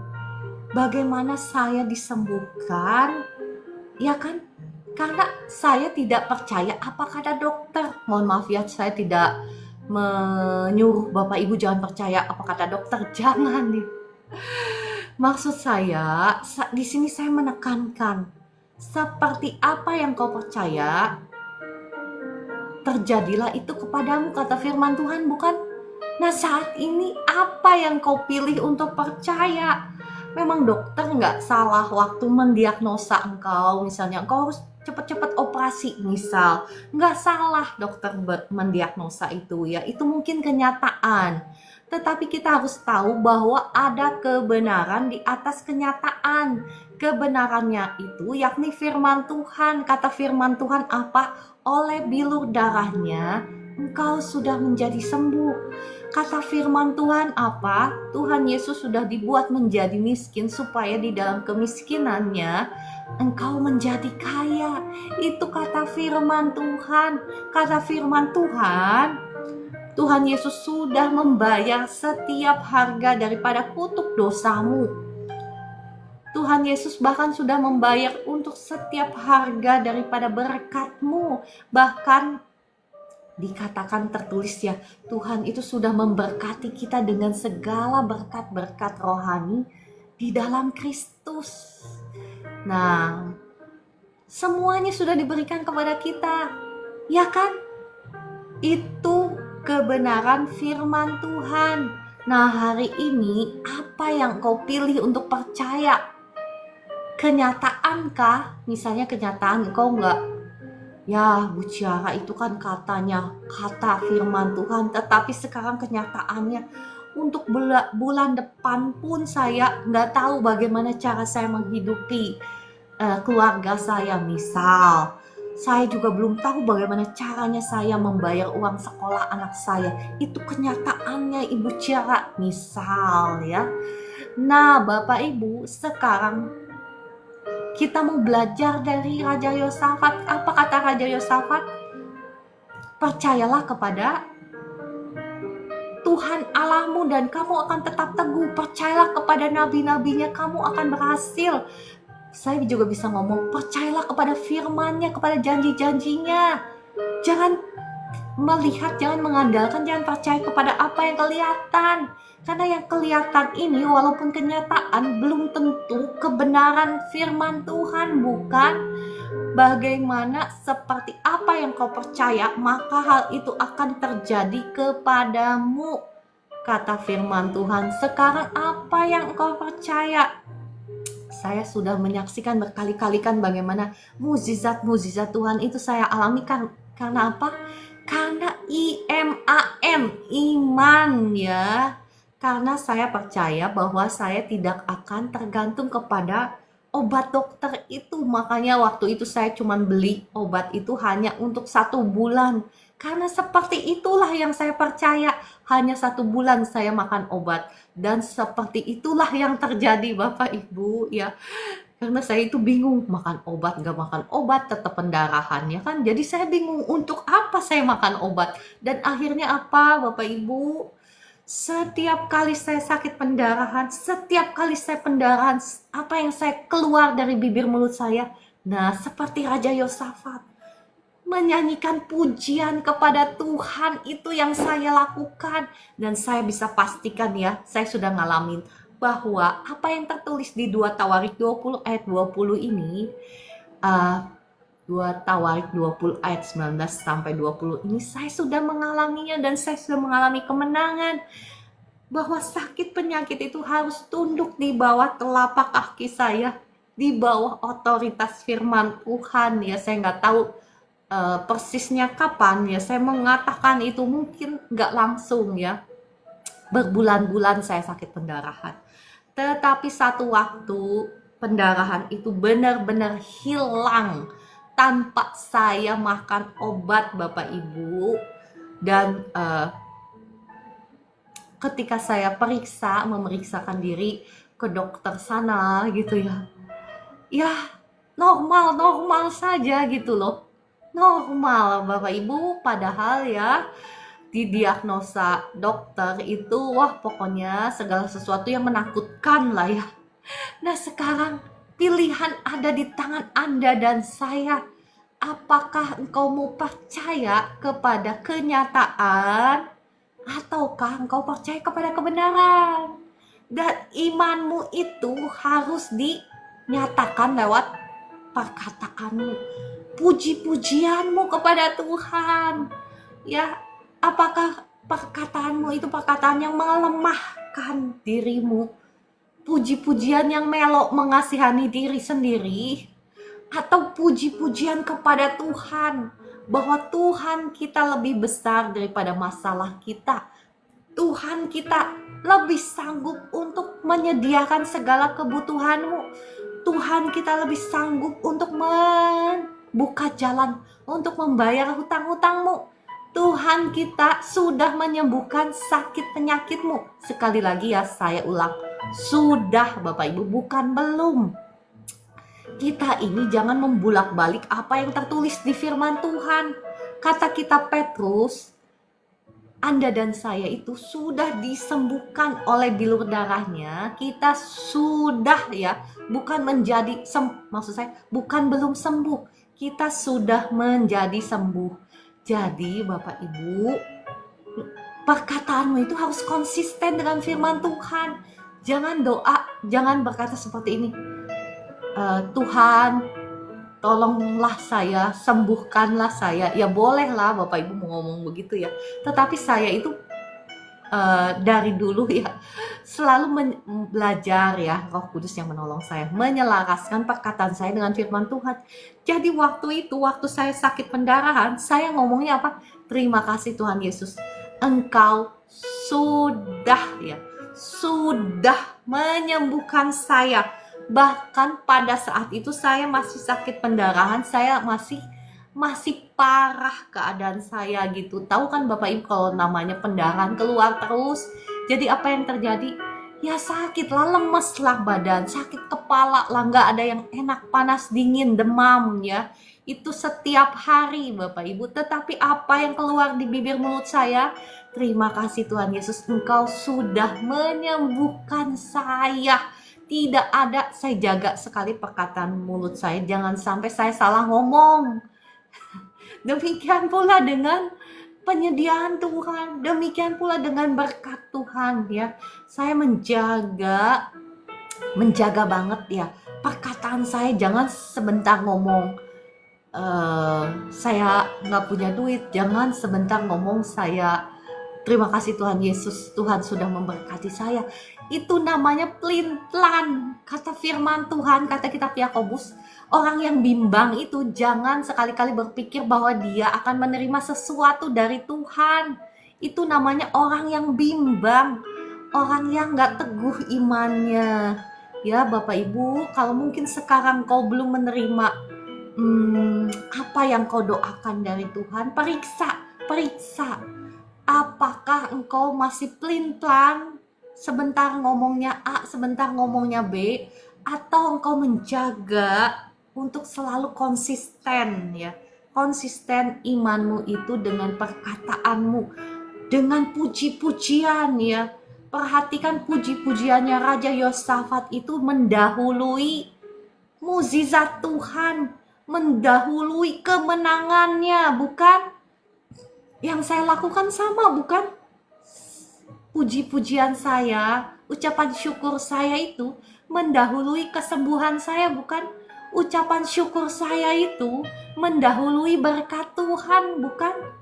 Bagaimana saya disembuhkan? Ya kan? Karena saya tidak percaya apa kata dokter. Mohon maaf, ya, saya tidak menyuruh Bapak Ibu jangan percaya apa kata dokter. Jangan nih. Maksud saya, di sini saya menekankan, seperti apa yang kau percaya, terjadilah itu kepadamu, kata firman Tuhan, bukan? Nah, saat ini apa yang kau pilih untuk percaya? Memang dokter nggak salah waktu mendiagnosa engkau, misalnya engkau harus cepat-cepat operasi, misal. Nggak salah dokter mendiagnosa itu, ya. Itu mungkin kenyataan. Tetapi kita harus tahu bahwa ada kebenaran di atas kenyataan. Kebenarannya itu yakni firman Tuhan. Kata firman Tuhan apa? Oleh bilur darahnya engkau sudah menjadi sembuh. Kata firman Tuhan apa? Tuhan Yesus sudah dibuat menjadi miskin supaya di dalam kemiskinannya engkau menjadi kaya. Itu kata firman Tuhan. Kata firman Tuhan, Tuhan Yesus sudah membayar setiap harga daripada kutuk dosamu. Tuhan Yesus bahkan sudah membayar untuk setiap harga daripada berkatmu. Bahkan dikatakan tertulis ya, Tuhan itu sudah memberkati kita dengan segala berkat-berkat rohani di dalam Kristus. Nah, semuanya sudah diberikan kepada kita, ya kan? Itu kebenaran firman Tuhan. Nah, hari ini apa yang kau pilih untuk percaya? Kenyataankah? Misalnya kenyataan kau enggak, ya Bu Ciara itu kan katanya kata firman Tuhan, tetapi sekarang kenyataannya untuk bulan depan pun saya nggak tahu bagaimana cara saya menghidupi keluarga saya. Misal saya juga belum tahu bagaimana caranya saya membayar uang sekolah anak saya. Itu kenyataannya Ibu Ciara, misal ya. Nah Bapak Ibu, sekarang kita mau belajar dari Raja Yosafat. Apa kata Raja Yosafat? Percayalah kepada Tuhan Allahmu dan kamu akan tetap teguh. Percayalah kepada nabi-nabinya, kamu akan berhasil. Saya juga bisa ngomong, percayalah kepada firman-Nya, kepada janji-janjinya. Jangan melihat, jangan mengandalkan, jangan percaya kepada apa yang kelihatan. Karena yang kelihatan ini walaupun kenyataan belum tentu kebenaran firman Tuhan, bukan? Bagaimana seperti apa yang kau percaya, maka hal itu akan terjadi kepadamu. Kata firman Tuhan, sekarang apa yang kau percaya? Saya sudah menyaksikan berkali-kali kan bagaimana mukjizat-mukjizat Tuhan itu saya alami kan. Karena apa? Karena iman ya. Karena saya percaya bahwa saya tidak akan tergantung kepada obat dokter itu. Makanya waktu itu saya cuma beli obat itu hanya untuk 1 bulan. Karena seperti itulah yang saya percaya. Hanya 1 bulan saya makan obat. Dan seperti itulah yang terjadi Bapak Ibu ya. Karena saya itu bingung, makan obat gak makan obat tetap pendarahannya kan. Jadi saya bingung untuk apa saya makan obat. Dan akhirnya apa Bapak Ibu? Setiap kali saya sakit pendarahan, setiap kali saya pendarahan, apa yang saya keluar dari bibir mulut saya? Nah, seperti Raja Yosafat, menyanyikan pujian kepada Tuhan, itu yang saya lakukan. Dan saya bisa pastikan ya, saya sudah ngalamin bahwa apa yang tertulis di 2 Tawarik 20 ayat 20 ini, 2 Tawarik 20 ayat 19 sampai 20 ini saya sudah mengalaminya dan saya sudah mengalami kemenangan. Bahwa sakit penyakit itu harus tunduk di bawah telapak kaki saya, di bawah otoritas firman Tuhan ya. Saya nggak tahu persisnya kapan ya saya mengatakan itu, mungkin nggak langsung ya, berbulan-bulan saya sakit pendarahan, tetapi satu waktu pendarahan itu benar-benar hilang tanpa saya makan obat Bapak Ibu. Dan ketika saya memeriksakan diri ke dokter sana gitu ya normal saja gitu loh. Normal Bapak Ibu, padahal ya didiagnosa dokter itu wah pokoknya segala sesuatu yang menakutkan lah ya. Nah sekarang pilihan ada di tangan Anda dan saya. Apakah engkau mau percaya kepada kenyataan ataukah engkau percaya kepada kebenaran? Dan imanmu itu harus dinyatakan lewat perkataanmu, puji-pujianmu kepada Tuhan ya. Apakah perkataanmu itu perkataan yang melemahkan dirimu, puji-pujian yang melok mengasihani diri sendiri, atau puji-pujian kepada Tuhan bahwa Tuhan kita lebih besar daripada masalah kita, Tuhan kita lebih sanggup untuk menyediakan segala kebutuhanmu, Tuhan kita lebih sanggup untuk membuka jalan untuk membayar hutang-hutangmu, Tuhan kita sudah menyembuhkan sakit penyakitmu. Sekali lagi ya saya ulang, sudah Bapak Ibu, bukan belum. Kita ini jangan membulak-balik apa yang tertulis di firman Tuhan. Kata kitab Petrus, Anda dan saya itu sudah disembuhkan oleh bilur darahnya. Kita sudah ya, bukan menjadi maksud saya bukan belum sembuh. Kita sudah menjadi sembuh. Jadi Bapak Ibu, perkataanmu itu harus konsisten dengan firman Tuhan. Jangan berkata seperti ini, Tuhan tolonglah saya, sembuhkanlah saya. Ya bolehlah Bapak Ibu mau ngomong begitu ya. Tetapi saya itu dari dulu ya selalu belajar ya, Roh Kudus yang menolong saya menyelaraskan perkataan saya dengan firman Tuhan. Jadi waktu saya sakit pendarahan, saya ngomongnya apa? Terima kasih Tuhan Yesus, Engkau sudah menyembuhkan saya. Bahkan pada saat itu saya masih sakit pendarahan, saya masih parah keadaan saya gitu. Tahu kan Bapak Ibu kalau namanya pendarahan keluar terus. Jadi apa yang terjadi? Ya sakit lah, lemes lah badan, sakit kepala lah, nggak ada yang enak, panas, dingin, demam ya. Itu setiap hari Bapak Ibu. Tetapi apa yang keluar di bibir mulut saya? Terima kasih Tuhan Yesus, Engkau sudah menyembuhkan saya. Tidak ada, saya jaga sekali perkataan mulut saya, jangan sampai saya salah ngomong. Demikian pula dengan penyediaan Tuhan, demikian pula dengan berkat Tuhan ya. Saya menjaga banget ya perkataan saya, jangan sebentar ngomong saya nggak punya duit, jangan sebentar ngomong saya terima kasih Tuhan Yesus, Tuhan sudah memberkati saya. Itu namanya pelin-pelan. Kata firman Tuhan, kata kitab Yakobus, orang yang bimbang itu jangan sekali-kali berpikir bahwa dia akan menerima sesuatu dari Tuhan. Itu namanya orang yang bimbang, orang yang gak teguh imannya. Ya Bapak Ibu, kalau mungkin sekarang kau belum menerima apa yang kau doakan dari Tuhan, periksa. Apakah engkau masih pelin-pelan, sebentar ngomongnya A, sebentar ngomongnya B, atau engkau menjaga untuk selalu konsisten ya. Konsisten imanmu itu dengan perkataanmu, dengan puji-pujian ya. Perhatikan puji-pujiannya Raja Yosafat itu mendahului mukjizat Tuhan, mendahului kemenangannya, bukan? Yang saya lakukan sama, bukan? Puji-pujian saya, ucapan syukur saya itu mendahului kesembuhan saya, bukan? Ucapan syukur saya itu mendahului berkat Tuhan, bukan?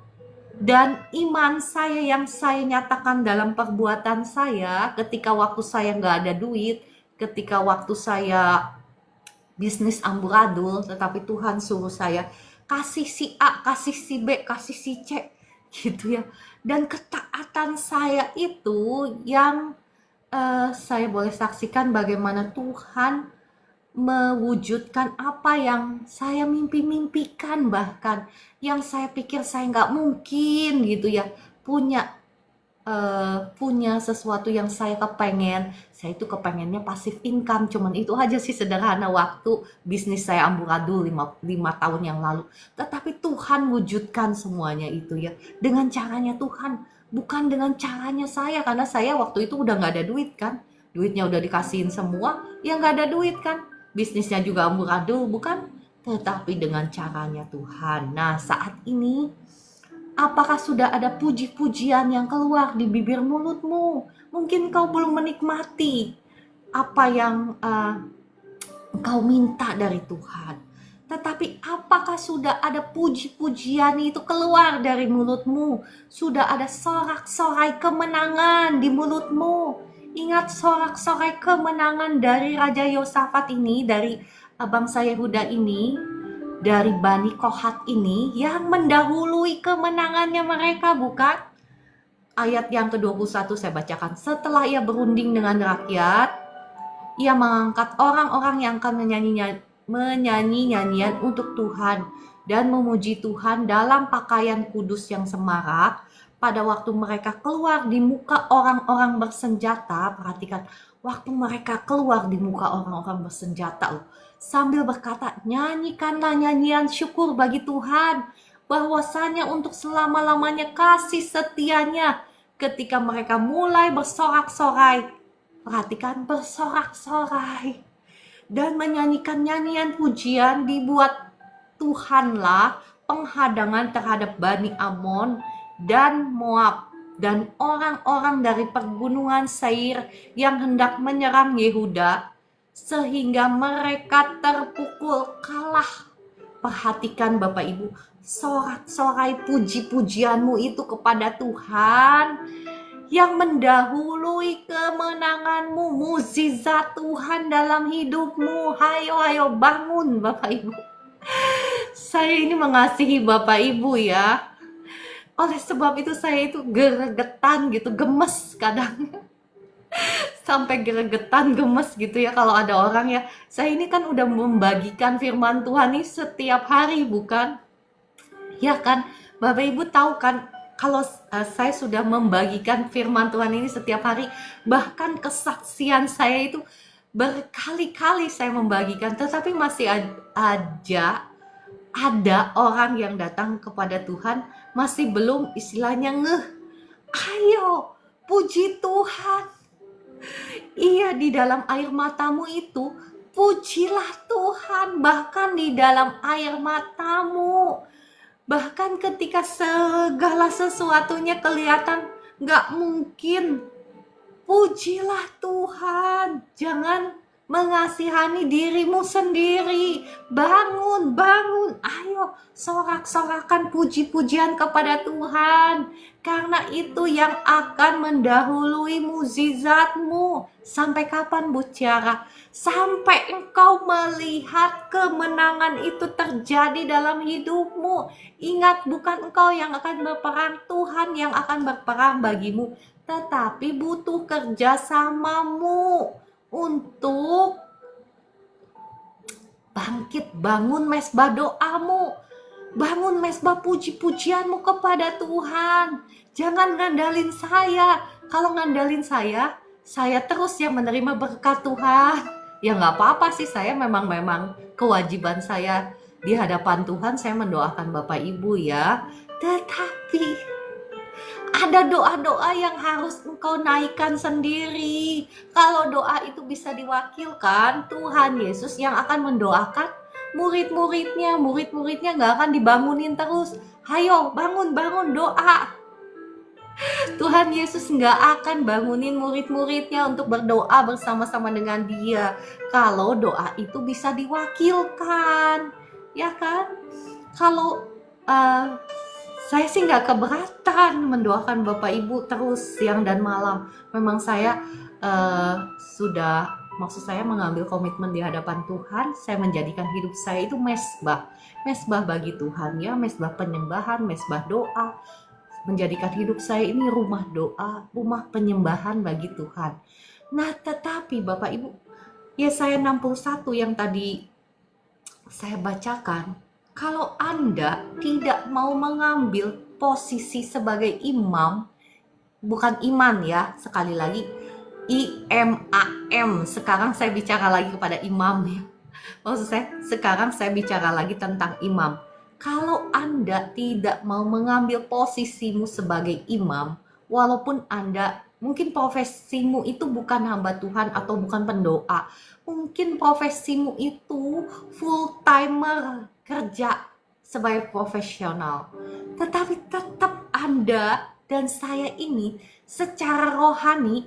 Dan iman saya yang saya nyatakan dalam perbuatan saya ketika waktu saya nggak ada duit, ketika waktu saya bisnis amburadul, tetapi Tuhan suruh saya kasih si A, kasih si B, kasih si C gitu ya. Dan ketaatan saya itu yang saya boleh saksikan bagaimana Tuhan mewujudkan apa yang saya mimpi-mimpikan, bahkan yang saya pikir saya nggak mungkin gitu ya punya sesuatu yang saya kepengen. Saya itu kepengennya pasif income, cuman itu aja sih sederhana waktu bisnis saya amburadul 5 tahun yang lalu. Tetapi Tuhan wujudkan semuanya itu ya dengan caranya Tuhan, bukan dengan caranya saya, karena saya waktu itu udah nggak ada duit kan, duitnya udah dikasihin semua, ya nggak ada duit kan, bisnisnya juga amburadul, bukan? Tetapi dengan caranya Tuhan. Nah saat ini, apakah sudah ada puji-pujian yang keluar di bibir mulutmu? Mungkin kau belum menikmati apa yang kau minta dari Tuhan. Tetapi apakah sudah ada puji-pujian itu keluar dari mulutmu? Sudah ada sorak-sorai kemenangan di mulutmu? Ingat sorak-sorai kemenangan dari Raja Yosafat ini, dari bangsa Yehuda ini, dari Bani Kohat ini yang mendahului kemenangannya mereka, bukan? Ayat yang ke-21 saya bacakan. Setelah ia berunding dengan rakyat, ia mengangkat orang-orang yang akan menyanyi nyanyian untuk Tuhan dan memuji Tuhan dalam pakaian kudus yang semarak. Pada waktu mereka keluar di muka orang-orang bersenjata, perhatikan, waktu mereka keluar di muka orang-orang bersenjata sambil berkata, nyanyikanlah nyanyian syukur bagi Tuhan, bahwasanya untuk selama-lamanya kasih setianya. Ketika mereka mulai bersorak-sorai, perhatikan, bersorak-sorai dan menyanyikan nyanyian pujian, dibuat Tuhanlah penghadangan terhadap Bani Amon dan Moab dan orang-orang dari pergunungan Seir yang hendak menyerang Yehuda, sehingga mereka terpukul kalah. Perhatikan Bapak Ibu, sorak-sorai puji-pujianmu itu kepada Tuhan yang mendahului kemenanganmu, mukjizat Tuhan dalam hidupmu. Hayo bangun Bapak Ibu. Saya ini mengasihi Bapak Ibu ya. Oleh sebab itu saya itu geregetan gitu, gemes kadang. Sampai geregetan, gemes gitu ya kalau ada orang ya. Saya ini kan udah membagikan firman Tuhan ini setiap hari, bukan? Ya kan? Bapak Ibu tahu kan kalau saya sudah membagikan firman Tuhan ini setiap hari, bahkan kesaksian saya itu berkali-kali saya membagikan, tetapi masih aja ada orang yang datang kepada Tuhan masih belum istilahnya ngeh. Ayo, puji Tuhan. Iya, di dalam air matamu itu pujilah Tuhan, bahkan di dalam air matamu. Bahkan ketika segala sesuatunya kelihatan gak mungkin, pujilah Tuhan. Jangan mengasihani dirimu sendiri. Bangun, ayo sorak-sorakan puji-pujian kepada Tuhan, karena itu yang akan mendahului mukjizatmu. Sampai kapan Bu Ciara? Sampai engkau melihat kemenangan itu terjadi dalam hidupmu. Ingat, bukan engkau yang akan berperang, Tuhan yang akan berperang bagimu, tetapi butuh kerjasamamu untuk bangkit, bangun mesbah doamu, bangun mesbah puji-pujianmu kepada Tuhan. Jangan ngandalin saya. Kalau ngandalin saya terus yang menerima berkat Tuhan. Ya nggak apa-apa sih, saya memang kewajiban saya di hadapan Tuhan, saya mendoakan Bapak Ibu ya. Tetapi ada doa-doa yang harus engkau naikkan sendiri. Kalau doa itu bisa diwakilkan, Tuhan Yesus yang akan mendoakan murid-muridnya. Murid-muridnya gak akan dibangunin terus. Hayo bangun doa. Tuhan Yesus gak akan bangunin murid-muridnya untuk berdoa bersama-sama dengan dia. Kalau doa itu bisa diwakilkan, ya kan? Kalau saya sih nggak keberatan mendoakan Bapak Ibu terus siang dan malam. Memang saya maksud saya mengambil komitmen di hadapan Tuhan. Saya menjadikan hidup saya itu mesbah bagi Tuhan ya, mesbah penyembahan, mesbah doa. Menjadikan hidup saya ini rumah doa, rumah penyembahan bagi Tuhan. Nah, tetapi Bapak Ibu, Yesaya 61 yang tadi saya bacakan, kalau Anda tidak mau mengambil posisi sebagai imam, bukan iman ya, sekali lagi, IMAM. Sekarang saya bicara lagi kepada imam ya. Maksud saya, sekarang saya bicara lagi tentang imam. Kalau Anda tidak mau mengambil posisimu sebagai imam, walaupun Anda, mungkin profesimu itu bukan hamba Tuhan atau bukan pendoa, mungkin profesimu itu full timer, kerja sebagai profesional, tetapi tetap Anda dan saya ini secara rohani,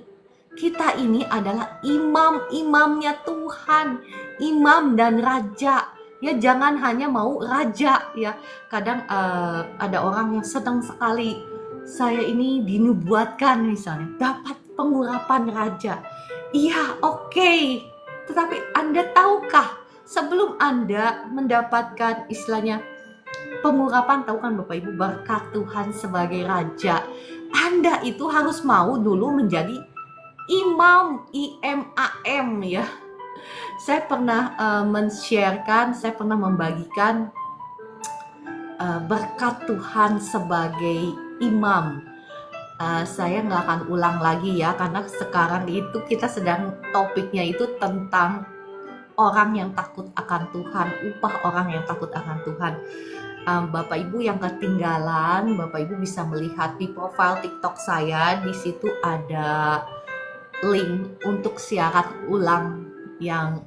kita ini adalah imam-imamnya Tuhan, imam dan raja ya. Jangan hanya mau raja ya. Kadang ada orang yang senang sekali, saya ini dinubuatkan misalnya dapat pengurapan raja. Iya, oke. Tetapi Anda tahukah, sebelum Anda mendapatkan istilahnya pengurapan, tahu kan Bapak Ibu, berkat Tuhan sebagai raja, Anda itu harus mau dulu menjadi imam, IMAM ya. Saya pernah men-sharekan, saya pernah membagikan berkat Tuhan sebagai imam. Saya nggak akan ulang lagi ya, karena sekarang itu kita sedang topiknya itu tentang orang yang takut akan Tuhan, upah orang yang takut akan Tuhan. Bapak Ibu yang ketinggalan, Bapak Ibu bisa melihat di profil TikTok saya, di situ ada link untuk siaran ulang yang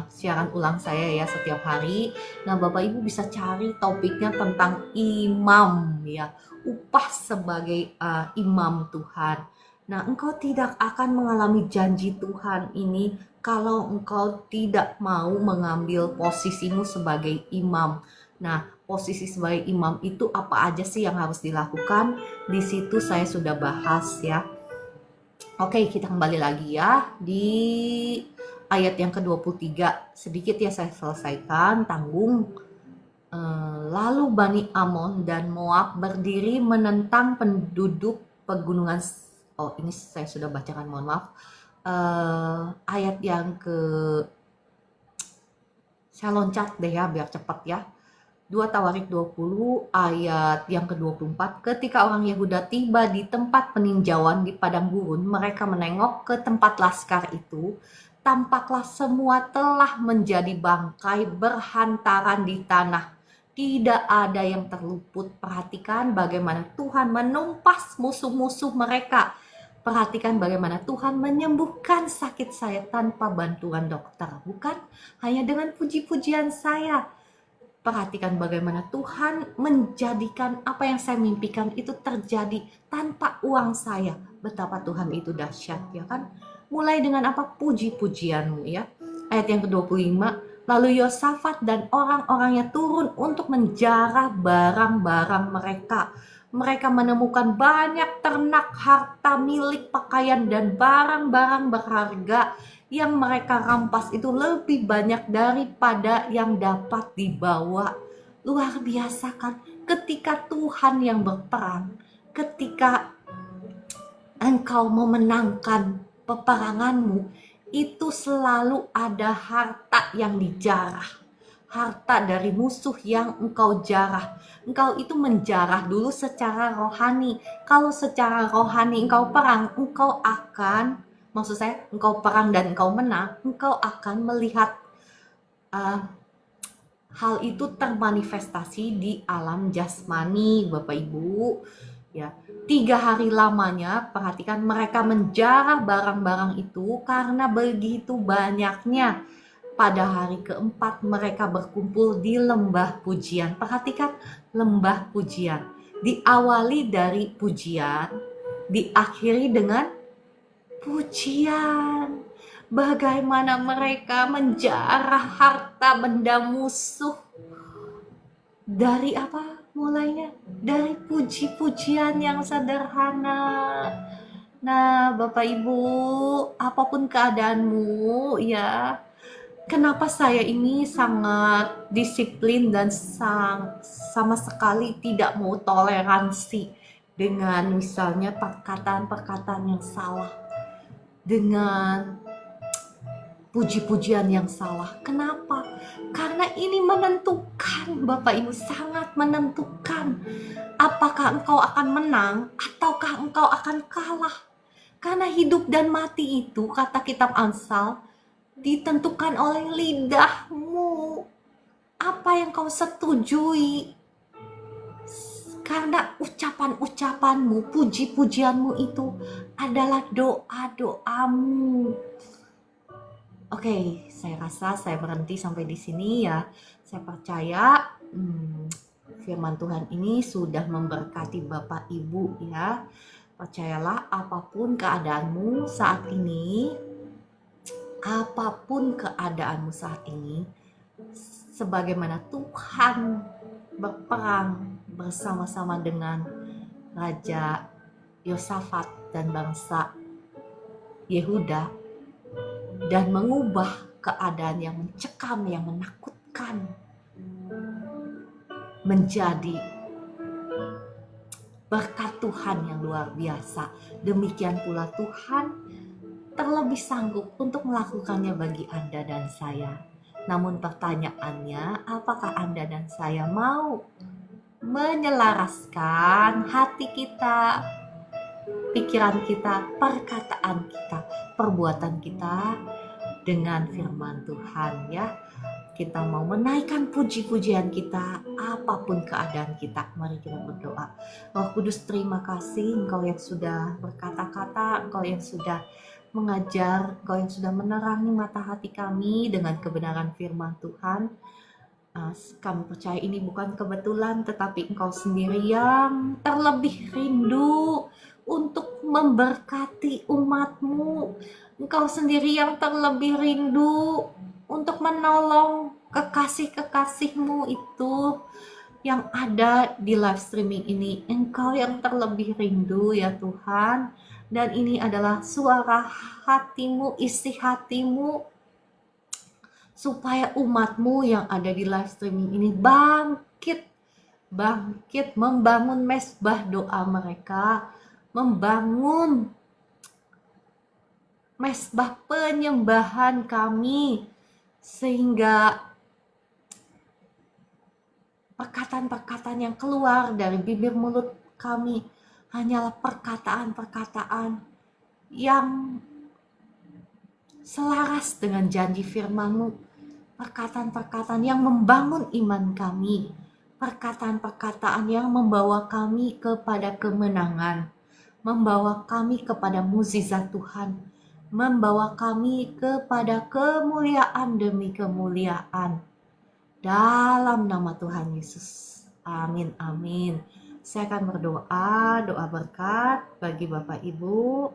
siaran ulang saya ya setiap hari. Nah, Bapak Ibu bisa cari topiknya tentang imam ya, upah sebagai imam Tuhan. Nah, engkau tidak akan mengalami janji Tuhan ini kalau engkau tidak mau mengambil posisimu sebagai imam. Nah, posisi sebagai imam itu apa aja sih yang harus dilakukan? Di situ saya sudah bahas ya. Oke, kita kembali lagi ya di ayat yang ke-23. Sedikit ya saya selesaikan, tanggung. Lalu Bani Amon dan Moab berdiri menentang penduduk pegunungan. Oh, ini saya sudah bacakan, mohon maaf. Ayat yang saya loncat deh ya biar cepat ya. 2 Tawarik 20 ayat yang ke-24. Ketika orang Yehuda tiba di tempat peninjauan di padang gurun, mereka menengok ke tempat laskar itu. Tampaklah semua telah menjadi bangkai berhantaran di tanah. Tidak ada yang terluput. Perhatikan bagaimana Tuhan menumpas musuh-musuh mereka. Perhatikan bagaimana Tuhan menyembuhkan sakit saya tanpa bantuan dokter. Bukan hanya dengan puji-pujian saya. Perhatikan bagaimana Tuhan menjadikan apa yang saya mimpikan itu terjadi tanpa uang saya. Betapa Tuhan itu dahsyat ya kan. Mulai dengan apa? Puji-pujianmu ya. Ayat yang ke-25. Lalu Yosafat dan orang-orangnya turun untuk menjarah barang-barang mereka. Mereka menemukan banyak ternak, harta milik, pakaian, dan barang-barang berharga yang mereka rampas itu lebih banyak daripada yang dapat dibawa. Luar biasa kan? Ketika Tuhan yang berperang, ketika engkau memenangkan peperanganmu, itu selalu ada harta yang dijarah. Harta dari musuh yang engkau jarah. Engkau itu menjarah dulu secara rohani. Kalau secara rohani engkau perang, engkau akan, maksud saya engkau perang dan engkau menang, engkau akan melihat hal itu termanifestasi di alam jasmani, Bapak Ibu. Ya, 3 hari lamanya, perhatikan mereka menjarah barang-barang itu karena begitu banyaknya. Pada hari keempat mereka berkumpul di lembah pujian. Perhatikan lembah pujian. Diawali dari pujian, diakhiri dengan pujian. Bagaimana mereka menjarah harta benda musuh. Dari apa mulainya? Dari puji-pujian yang sederhana. Nah, Bapak Ibu, apapun keadaanmu ya, kenapa saya ini sangat disiplin dan sama sekali tidak mau toleransi dengan misalnya perkataan-perkataan yang salah, dengan puji-pujian yang salah. Kenapa? Karena ini menentukan, Bapak Ibu, sangat menentukan apakah engkau akan menang ataukah engkau akan kalah. Karena hidup dan mati itu, kata kitab Amsal, ditentukan oleh lidahmu. Apa yang kau setujui. Karena ucapan-ucapanmu, puji-pujianmu itu adalah doa-doamu. Oke, saya rasa saya berhenti sampai di sini ya. Saya percaya firman Tuhan ini sudah memberkati Bapak Ibu ya. Percayalah apapun keadaanmu saat ini, sebagaimana Tuhan berperang bersama-sama dengan Raja Yosafat dan bangsa Yehuda, dan mengubah keadaan yang mencekam, yang menakutkan menjadi berkat Tuhan yang luar biasa. Demikian pula Tuhan terlebih sanggup untuk melakukannya bagi Anda dan saya. Namun pertanyaannya, apakah Anda dan saya mau menyelaraskan hati kita, pikiran kita, perkataan kita, perbuatan kita dengan firman Tuhan ya. Kita mau menaikkan puji-pujian kita apapun keadaan kita. Mari kita berdoa. Roh Kudus, terima kasih Engkau yang sudah berkata-kata, Engkau yang sudah mengajar, Engkau yang sudah menerangi mata hati kami dengan kebenaran firman Tuhan. Kami percaya ini bukan kebetulan, tetapi Engkau sendiri yang terlebih rindu untuk memberkati umat-Mu. Engkau sendiri yang terlebih rindu untuk menolong kekasih-kekasih-Mu itu yang ada di live streaming ini. Engkau yang terlebih rindu ya Tuhan. Dan ini adalah suara hati-Mu, isi hati-Mu, supaya umat-Mu yang ada di live streaming ini bangkit, membangun mesbah doa mereka, membangun mesbah penyembahan kami, sehingga perkataan-perkataan yang keluar dari bibir mulut kami hanyalah perkataan-perkataan yang selaras dengan janji firman-Mu, perkataan-perkataan yang membangun iman kami, perkataan-perkataan yang membawa kami kepada kemenangan, membawa kami kepada mukjizat Tuhan, membawa kami kepada kemuliaan demi kemuliaan. Dalam nama Tuhan Yesus. Amin, amin. Saya akan berdoa, doa berkat bagi Bapak Ibu.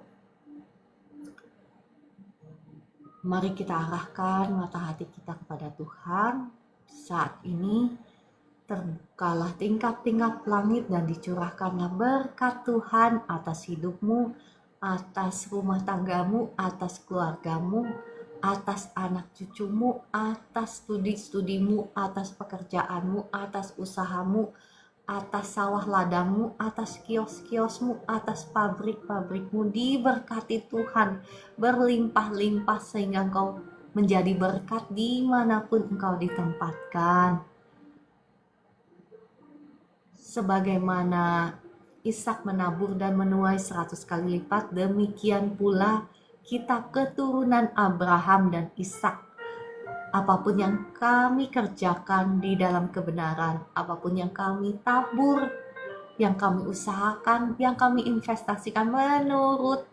Mari kita arahkan mata hati kita kepada Tuhan. Saat ini terbukalah tingkap-tingkap langit dan dicurahkanlah berkat Tuhan atas hidupmu, atas rumah tanggamu, atas keluargamu, atas anak cucumu, atas studi-studimu, atas pekerjaanmu, atas usahamu, atas sawah ladangmu, atas kios-kiosmu, atas pabrik-pabrikmu. Diberkati Tuhan berlimpah-limpah sehingga engkau menjadi berkat dimanapun engkau ditempatkan. Sebagaimana Ishak menabur dan menuai 100 kali lipat, demikian pula kita keturunan Abraham dan Ishak. Apapun yang kami kerjakan di dalam kebenaran, apapun yang kami tabur, yang kami usahakan, yang kami investasikan menurut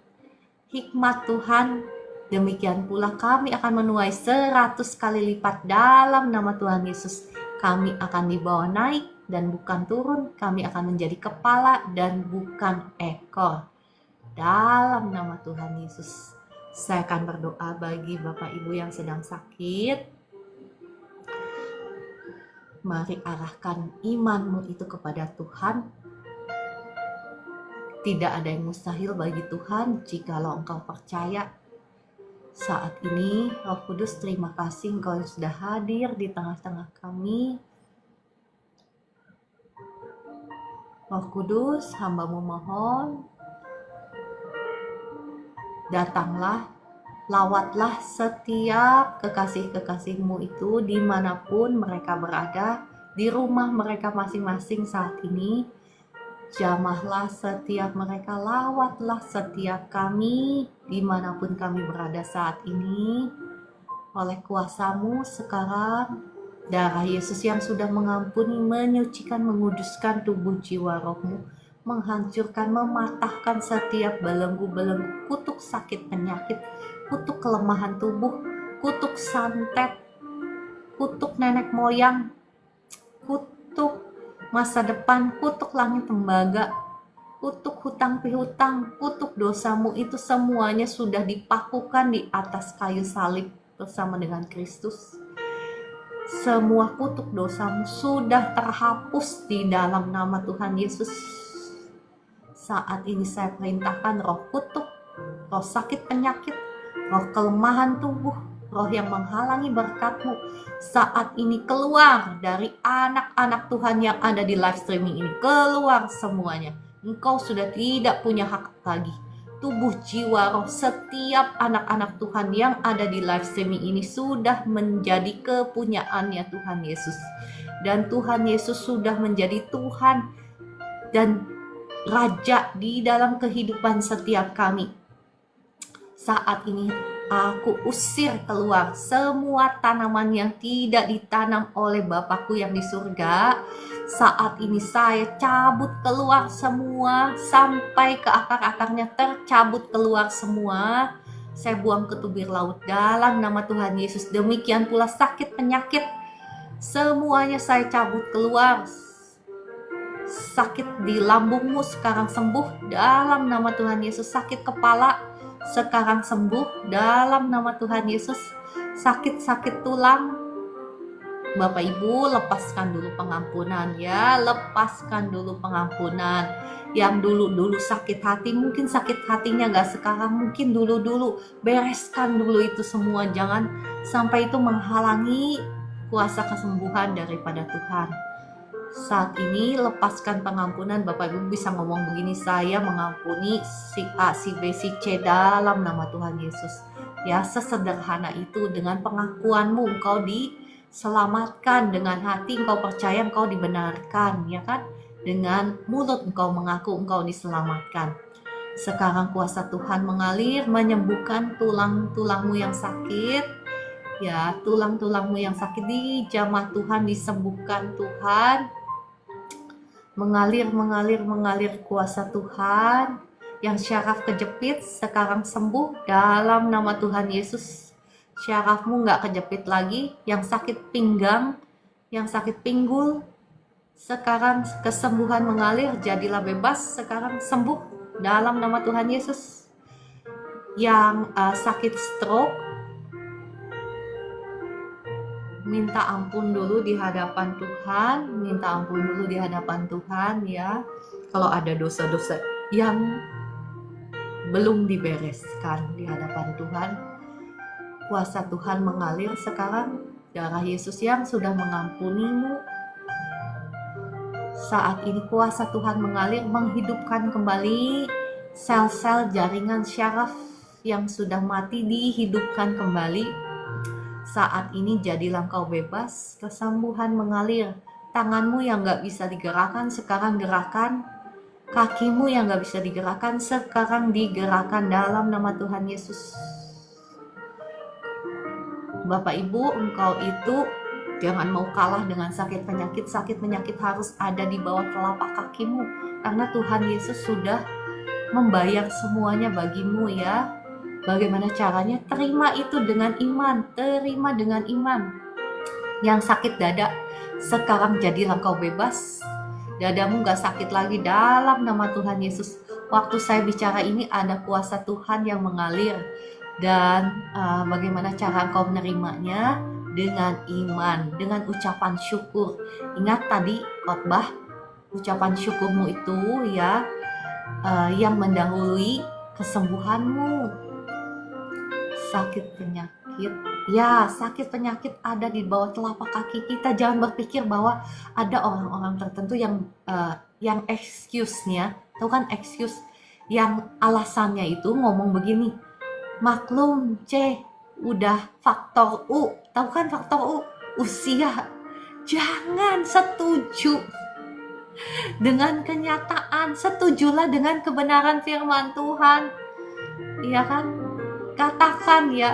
hikmat Tuhan, demikian pula kami akan menuai 100 kali lipat dalam nama Tuhan Yesus. Kami akan dibawa naik dan bukan turun, kami akan menjadi kepala dan bukan ekor. Dalam nama Tuhan Yesus. Saya akan berdoa bagi Bapak Ibu yang sedang sakit. Mari arahkan imanmu itu kepada Tuhan. Tidak ada yang mustahil bagi Tuhan jikalau engkau percaya. Saat ini Roh Kudus, terima kasih Engkau yang sudah hadir di tengah-tengah kami. Roh Kudus, hamba-Mu mohon, datanglah, lawatlah setiap kekasih-kekasih-Mu itu dimanapun mereka berada, di rumah mereka masing-masing saat ini. Jamahlah setiap mereka, lawatlah setiap kami dimanapun kami berada saat ini. Oleh kuasa-Mu sekarang, darah Yesus yang sudah mengampuni, menyucikan, menguduskan tubuh jiwa rohmu, menghancurkan, mematahkan setiap belenggu-belenggu, kutuk sakit penyakit, kutuk kelemahan tubuh, kutuk santet, kutuk nenek moyang, kutuk masa depan, kutuk langit tembaga, kutuk hutang pihutang, kutuk dosamu, itu semuanya sudah dipakukan di atas kayu salib bersama dengan Kristus. Semua kutuk dosamu sudah terhapus di dalam nama Tuhan Yesus. Saat ini saya perintahkan roh kutuk, roh sakit penyakit, roh kelemahan tubuh, roh yang menghalangi berkat-Mu, saat ini keluar dari anak-anak Tuhan yang ada di live streaming ini. Keluar semuanya. Engkau sudah tidak punya hak lagi. Tubuh, jiwa, roh setiap anak-anak Tuhan yang ada di live streaming ini sudah menjadi kepunyaannya Tuhan Yesus. Dan Tuhan Yesus sudah menjadi Tuhan dan Raja di dalam kehidupan setiap kami. Saat ini aku usir keluar semua tanaman yang tidak ditanam oleh Bapakku yang di surga. Saat ini saya cabut keluar semua, sampai ke akar-akarnya tercabut keluar semua. saya buang ke tubir laut dalam nama Tuhan Yesus. Demikian pula sakit penyakit, semuanya saya cabut keluar. Sakit di lambungmu sekarang sembuh dalam nama Tuhan Yesus. Sakit kepala sekarang sembuh dalam nama Tuhan Yesus. Sakit-sakit tulang, Bapak Ibu lepaskan dulu pengampunan ya. Lepaskan dulu pengampunan. Yang dulu sakit hati, mungkin sakit hatinya gak sekarang, mungkin dulu bereskan dulu itu semua. Jangan sampai itu menghalangi kuasa kesembuhan daripada Tuhan. Saat ini lepaskan pengampunan. Bapak Ibu bisa ngomong begini, saya mengampuni si A, si B, si C dalam nama Tuhan Yesus. Ya, sesederhana itu. Dengan pengakuanmu engkau diselamatkan, dengan hati engkau percaya engkau dibenarkan, ya kan? Dengan mulut engkau mengaku engkau diselamatkan. Sekarang kuasa Tuhan mengalir, menyembuhkan tulang-tulangmu yang sakit. Ya, tulang-tulangmu yang sakit di jamah Tuhan disembuhkan Tuhan. Mengalir kuasa Tuhan. Yang syaraf kejepit sekarang sembuh dalam nama Tuhan Yesus. Syarafmu gak kejepit lagi. Yang sakit pinggang, yang sakit pinggul, sekarang kesembuhan mengalir, jadilah bebas, sekarang sembuh dalam nama Tuhan Yesus. Yang sakit stroke, minta ampun dulu di hadapan Tuhan, minta ampun dulu di hadapan Tuhan ya. Kalau ada dosa-dosa yang belum dibereskan di hadapan Tuhan, kuasa Tuhan mengalir sekarang. Darah Yesus yang sudah mengampunimu, saat ini kuasa Tuhan mengalir, menghidupkan kembali sel-sel jaringan syaraf yang sudah mati, dihidupkan kembali. Saat ini jadilah engkau bebas, kesembuhan mengalir. Tanganmu yang gak bisa digerakkan, sekarang gerakan. Kakimu yang gak bisa digerakkan, sekarang digerakkan dalam nama Tuhan Yesus. Bapak Ibu, engkau itu jangan mau kalah dengan sakit penyakit. Sakit penyakit harus ada di bawah telapak kakimu, karena Tuhan Yesus sudah membayar semuanya bagimu ya. Bagaimana caranya? Terima itu dengan iman. Terima dengan iman. Yang sakit dada, sekarang jadilah engkau bebas. Dadamu gak sakit lagi dalam nama Tuhan Yesus. Waktu saya bicara ini ada kuasa Tuhan yang mengalir. Dan bagaimana cara engkau menerimanya? Dengan iman, dengan ucapan syukur. Ingat tadi khotbah, ucapan syukurmu itu ya yang mendahului kesembuhanmu. Sakit penyakit, ya sakit penyakit ada di bawah telapak kaki kita. Jangan berpikir bahwa ada orang-orang tertentu yang excuse-nya, tahu kan excuse, yang alasannya itu ngomong begini, maklum C, udah faktor U, tahu kan faktor U, usia. Jangan setuju dengan kenyataan, setujulah dengan kebenaran firman Tuhan, iya kan? Katakan ya,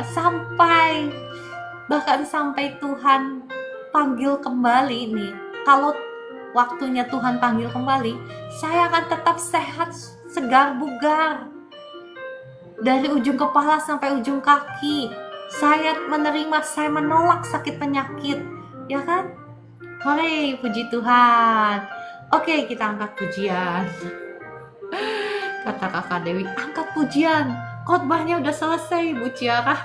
bahkan sampai Tuhan panggil kembali nih. Kalau waktunya Tuhan panggil kembali, saya akan tetap sehat, segar, bugar. Dari ujung kepala sampai ujung kaki. Saya menerima, saya menolak sakit penyakit. Ya kan? Hore, puji Tuhan. Oke, kita angkat pujian. Kata Kakak Dewi, angkat pujian. Khotbahnya udah selesai, Bu Ciara.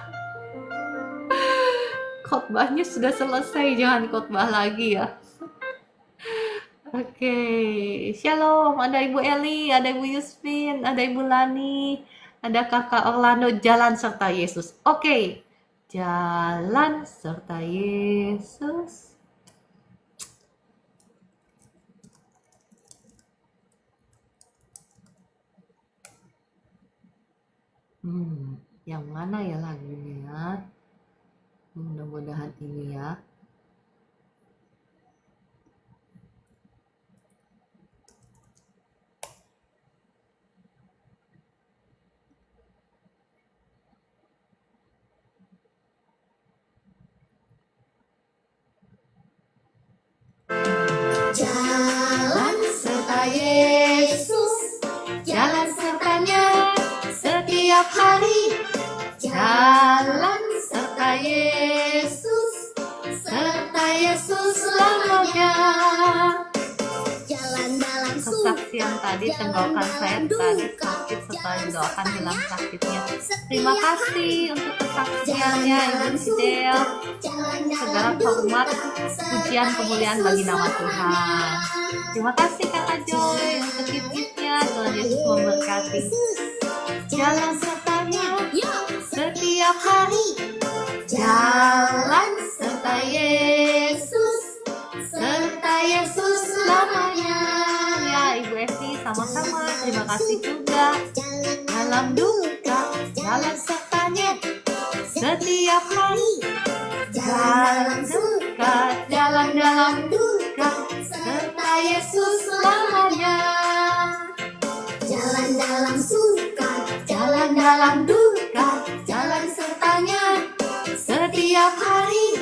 Khotbahnya sudah selesai, jangan khotbah lagi ya. Oke, shalom. Ada Ibu Eli, ada Ibu Yusmin, ada Ibu Lani, ada Kakak Orlando. Jalan serta Yesus. Oke, jalan serta Yesus. Yang mana ya lagunya? Mudah-mudahan ini ya. Jalan serta Yesus, jalan sertanya setiap hari. kesaksian tadi, tenggorokan saya tadi sakit, setelah didoakan hilang sakitnya. Terima kasih untuk kesaksiannya Ibu Fidel. Segala hormat, pujian, kemuliaan bagi nama Tuhan. Terima kasih Kakak Joy untuk gift-giftnya. Tuhan Yesus memberkati. Jalan sertanya setiap hari, jalan serta Yesus selamanya. Ya Ibu Esti, sama-sama. Terima kasih juga. Dalam duka, jalan sertanya setiap hari, jalan duka, jalan dalam duka, serta Yesus selamanya. Jalan dalam suka, Jalan dalam duka, jalan sertanya setiap hari,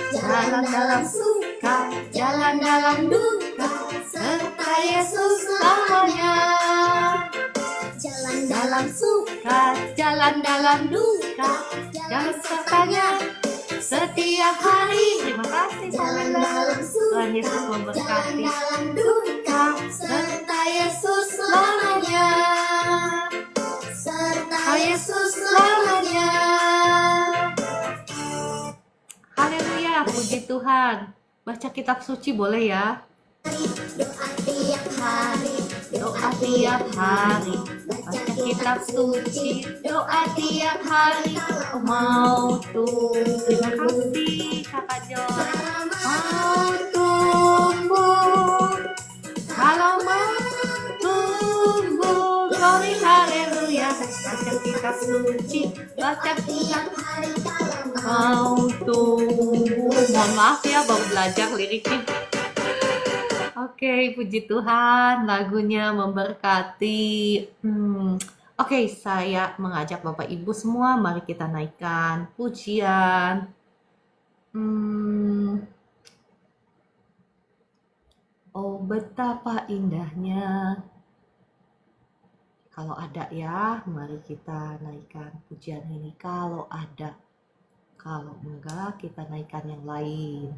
jalan dalam suka, jalan dalam duka, serta Yesus selamanya. jalan dalam suka, Jalan dalam duka, jalan sertanya setiap hari. Terima kasih jalan dalam Tuhan Yesus suka, jalan memberkati. dalam duka, Serta Yesus selamanya. serta Yesus selamanya. Haleluya, puji Tuhan. Baca kitab suci boleh ya? doa tiap hari, Doa tiap hari, baca kitab suci, doa tiap hari. Aku mau tuh. Terima kasih Kakak Joy. Mau tumbuh, kalau mau tumbuh, glory haleluya. Baca kitab suci, baca kitab hari kalau mau tumbuh. Mohon maaf ya, baru belajar liriknya. Oke, puji Tuhan, lagunya memberkati. Oke, saya mengajak Bapak Ibu semua, mari kita naikkan pujian. Oh, betapa indahnya. Kalau ada ya, mari kita naikkan pujian ini. Kalau ada, kalau enggak, kita naikkan yang lain.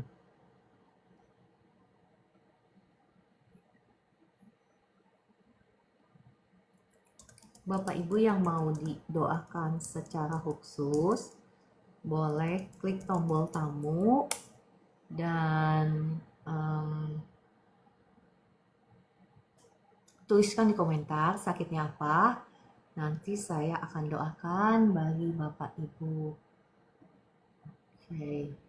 Bapak Ibu yang mau didoakan secara khusus, boleh klik tombol tamu dan tuliskan di komentar sakitnya apa. Nanti saya akan doakan bagi Bapak Ibu. Oke.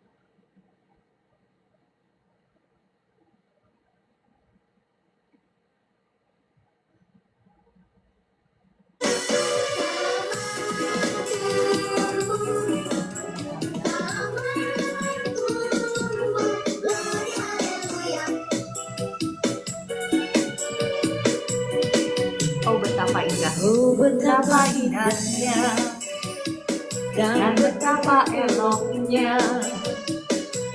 Oh betapa indahnya dan betapa eloknya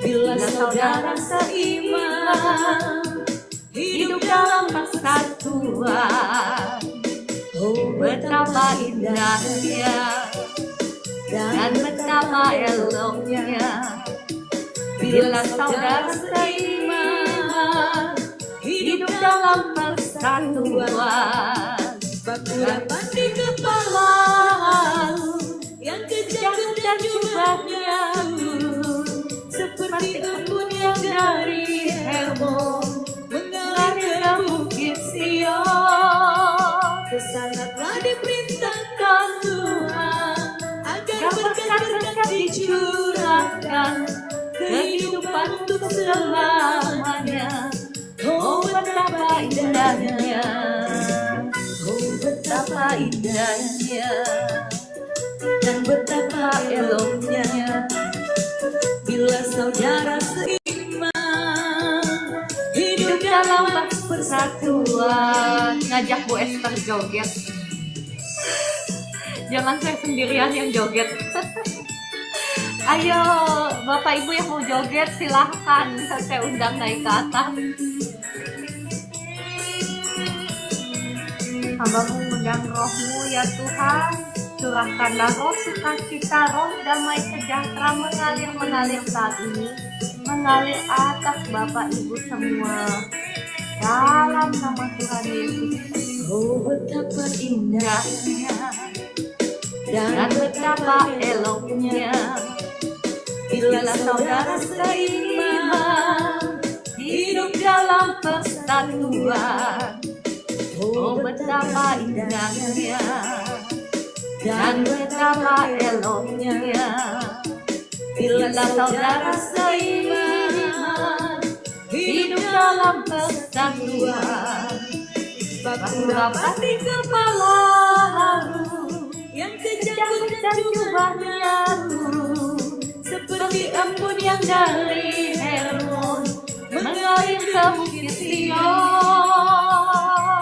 bila saudara seiman hidup dalam persatuan. Oh betapa indahnya dan betapa eloknya bila saudara seiman hidup dalam persatuan. Baku di kepala yang kejam dan jubahnya seperti embun yang dari Hermon mengalir ke bukit Sion. Sangatlah diperintahkan Tuhan agar berkat-berkat dicurahkan kehidupan untuk selamanya. Oh betapa indahnya, betapa indahnya dan betapa eloknya bila saudara seiman hidup dalam persatuan. Ngajak Bu Esther joget, jangan saya sendirian yang joget. Ayo Bapak Ibu yang mau joget silahkan, saya undang naik ke atas. Hamba mengundang roh-Mu ya Tuhan, curahkanlah roh sukacita, roh damai sejahtera mengalir saat ini, mengalir atas Bapak Ibu semua. Dalam dalam nama Tuhan Yesus. Oh betapa indahnya dan betapa eloknya bila saudara seiman hidup dalam persatuan. Oh betapa indahnya dan betapa eloknya bila saudara seiman hidup dalam persatuan. Baku rapat di kepala haru yang kejang-kejang jubahnya turun seperti embun yang dari Hermon mengalir ke Bukit Sion.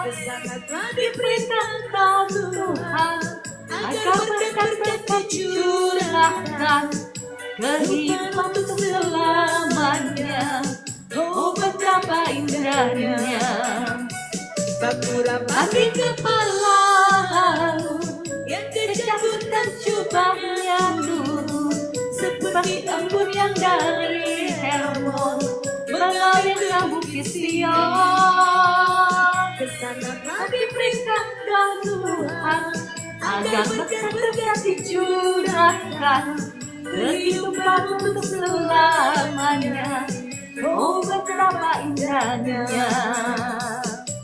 Kesana diperintahkan Tuhan agar berkat-berkat dicurahkan kehidupan untuk selamanya. Oh betapa indahnya baku rapat di kepala haru yang kejang-kejang jubahnya turun seperti embun yang dari Hermon mengalir ke Bukit Sion. Kesana diperintahkan Tuhan agar berkat-berkat dicurahkan kehidupan untuk selamanya. Oh betapa indahnya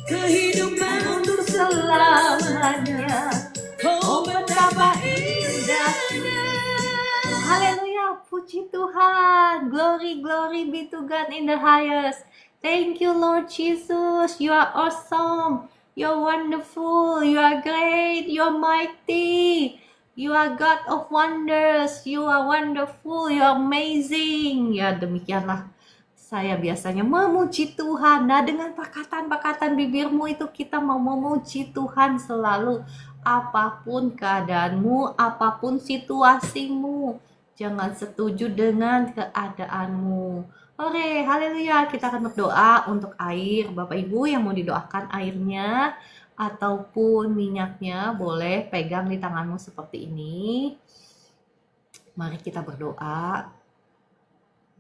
kehidupan untuk selamanya. Oh betapa indahnya. Haleluya, puji Tuhan. Glory, glory be to God in the highest. Thank you Lord Jesus. You are awesome. You are wonderful. You are great. You are mighty. You are God of wonders. You are wonderful. You are amazing. Ya demikianlah saya biasanya memuji Tuhan. Nah dengan pakatan-pakatan bibirmu itu kita mau memuji Tuhan selalu. Apapun keadaanmu, apapun situasimu, jangan setuju dengan keadaanmu. Oke, haleluya. Kita akan berdoa untuk air. Bapak Ibu yang mau didoakan airnya ataupun minyaknya boleh pegang di tanganmu seperti ini. Mari kita berdoa.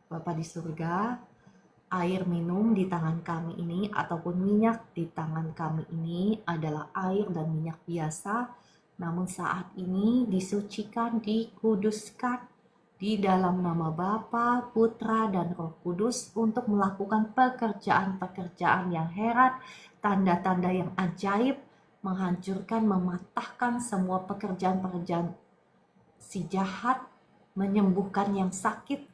Bapa di surga, air minum di tangan kami ini ataupun minyak di tangan kami ini adalah air dan minyak biasa, namun saat ini disucikan, dikuduskan di dalam nama Bapa, Putra, dan Roh Kudus untuk melakukan pekerjaan-pekerjaan yang herat, tanda-tanda yang ajaib, menghancurkan, mematahkan semua pekerjaan-pekerjaan si jahat, menyembuhkan yang sakit,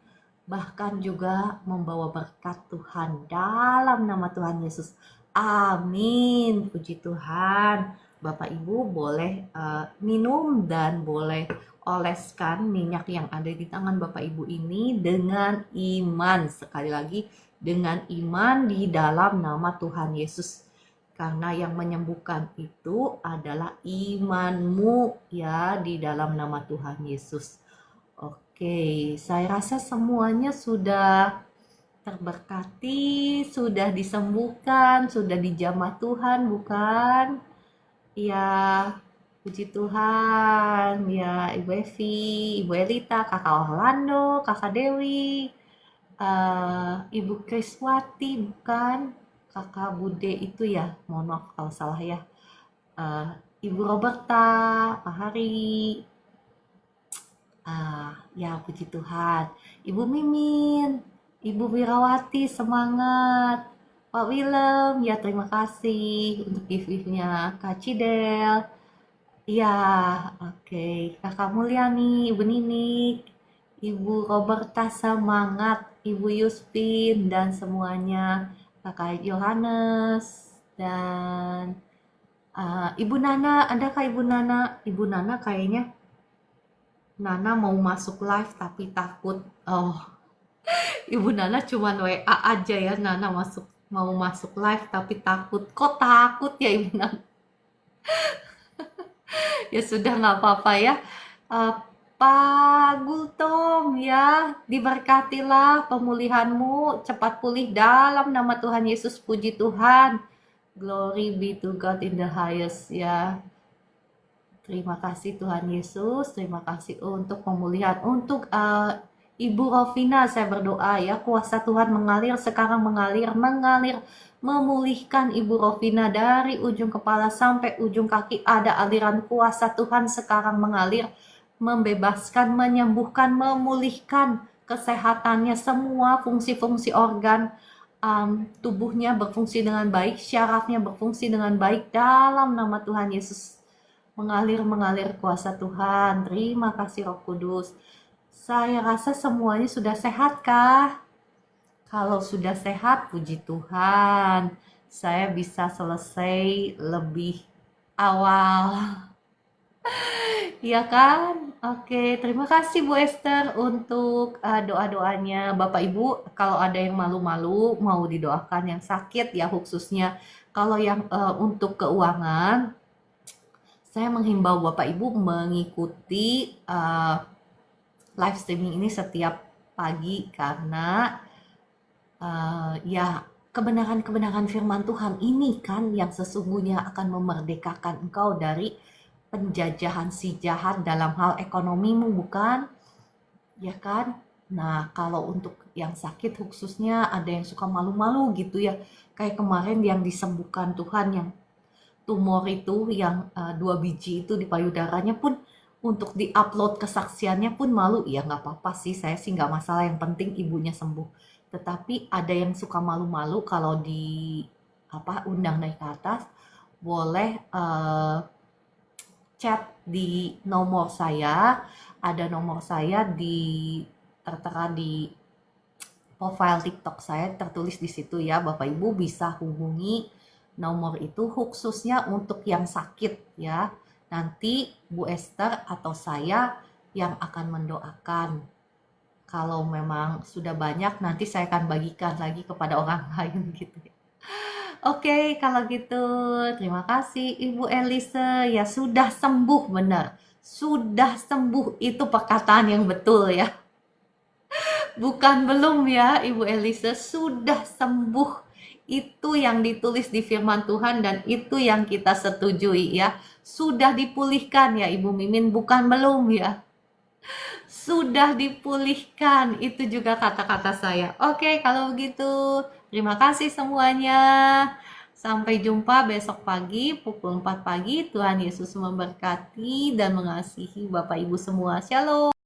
bahkan juga membawa berkat Tuhan dalam nama Tuhan Yesus. Amin. Puji Tuhan. Bapak Ibu boleh minum dan boleh oleskan minyak yang ada di tangan Bapak Ibu ini dengan iman. Sekali lagi, dengan iman di dalam nama Tuhan Yesus. Karena yang menyembuhkan itu adalah imanmu ya di dalam nama Tuhan Yesus. Oke, saya rasa semuanya sudah terberkati, sudah disembuhkan, sudah dijamah Tuhan, bukan? Ya, puji Tuhan. Ya, Ibu Evi, Ibu Elita, Kakak Orlando, Kakak Dewi, Ibu Kriswati, bukan? Kakak Bude itu ya, mohon maaf kalau salah ya. Ibu Roberta, Pak Hari. Ya puji Tuhan. Ibu Mimin, Ibu Wirawati, semangat. Pak Willem, ya terima kasih untuk gift-giftnya. Kak Cidel, ya oke. Kakak Mulyani, Ibu Ninik, Ibu Roberta, semangat. Ibu Yuspin dan semuanya. Kakak Yohanes dan Ibu Nana, adakah Ibu Nana? Ibu Nana kayaknya Nana mau masuk live tapi takut. Oh, Ibu Nana cuman WA aja ya. Nana mau masuk live tapi takut. Kok takut ya Ibu Nana? Ya sudah nggak apa-apa ya. Pak Gultom ya, diberkatilah pemulihanmu, cepat pulih dalam nama Tuhan Yesus. Puji Tuhan. Glory be to God in the highest ya. Terima kasih Tuhan Yesus, terima kasih untuk pemulihan, untuk Ibu Rovina, saya berdoa ya, kuasa Tuhan mengalir sekarang, mengalir, memulihkan Ibu Rovina dari ujung kepala sampai ujung kaki. Ada aliran kuasa Tuhan sekarang mengalir, membebaskan, menyembuhkan, memulihkan kesehatannya, semua fungsi-fungsi organ tubuhnya berfungsi dengan baik, syarafnya berfungsi dengan baik dalam nama Tuhan Yesus. Mengalir kuasa Tuhan. Terima kasih Roh Kudus. Saya rasa semuanya sudah sehat kah? Kalau sudah sehat, puji Tuhan. Saya bisa selesai lebih awal. Iya kan? Oke, terima kasih Bu Esther untuk doa-doanya. Bapak Ibu, kalau ada yang malu-malu mau didoakan, yang sakit ya khususnya. Kalau yang untuk keuangan, saya menghimbau Bapak Ibu mengikuti live streaming ini setiap pagi karena ya kebenaran-kebenaran firman Tuhan ini kan yang sesungguhnya akan memerdekakan engkau dari penjajahan si jahat dalam hal ekonomimu, bukan? Ya kan? Nah, kalau untuk yang sakit khususnya ada yang suka malu-malu gitu ya. Kayak kemarin yang disembuhkan Tuhan yang tumor itu yang 2 biji itu di payudaranya pun untuk diupload kesaksiannya pun malu. Ya nggak apa-apa sih, saya sih nggak masalah, yang penting ibunya sembuh. Tetapi ada yang suka malu-malu kalau di undang naik ke atas, boleh chat di nomor saya. Ada nomor saya tertera di profile TikTok saya, tertulis di situ ya. Bapak Ibu bisa hubungi nomor itu khususnya untuk yang sakit ya. Nanti Bu Esther atau saya yang akan mendoakan. Kalau memang sudah banyak, nanti saya akan bagikan lagi kepada orang lain gitu ya. Oke, kalau gitu terima kasih Ibu Elise. Ya sudah sembuh, benar. Sudah sembuh, itu perkataan yang betul ya. Bukan belum ya Ibu Elise, sudah sembuh. Itu yang ditulis di firman Tuhan dan itu yang kita setujui ya. Sudah dipulihkan ya Ibu Mimin, bukan belum ya. Sudah dipulihkan, itu juga kata-kata saya. Oke, kalau begitu terima kasih semuanya. Sampai jumpa besok pagi pukul 4 pagi. Tuhan Yesus memberkati dan mengasihi Bapak Ibu semua. Shalom.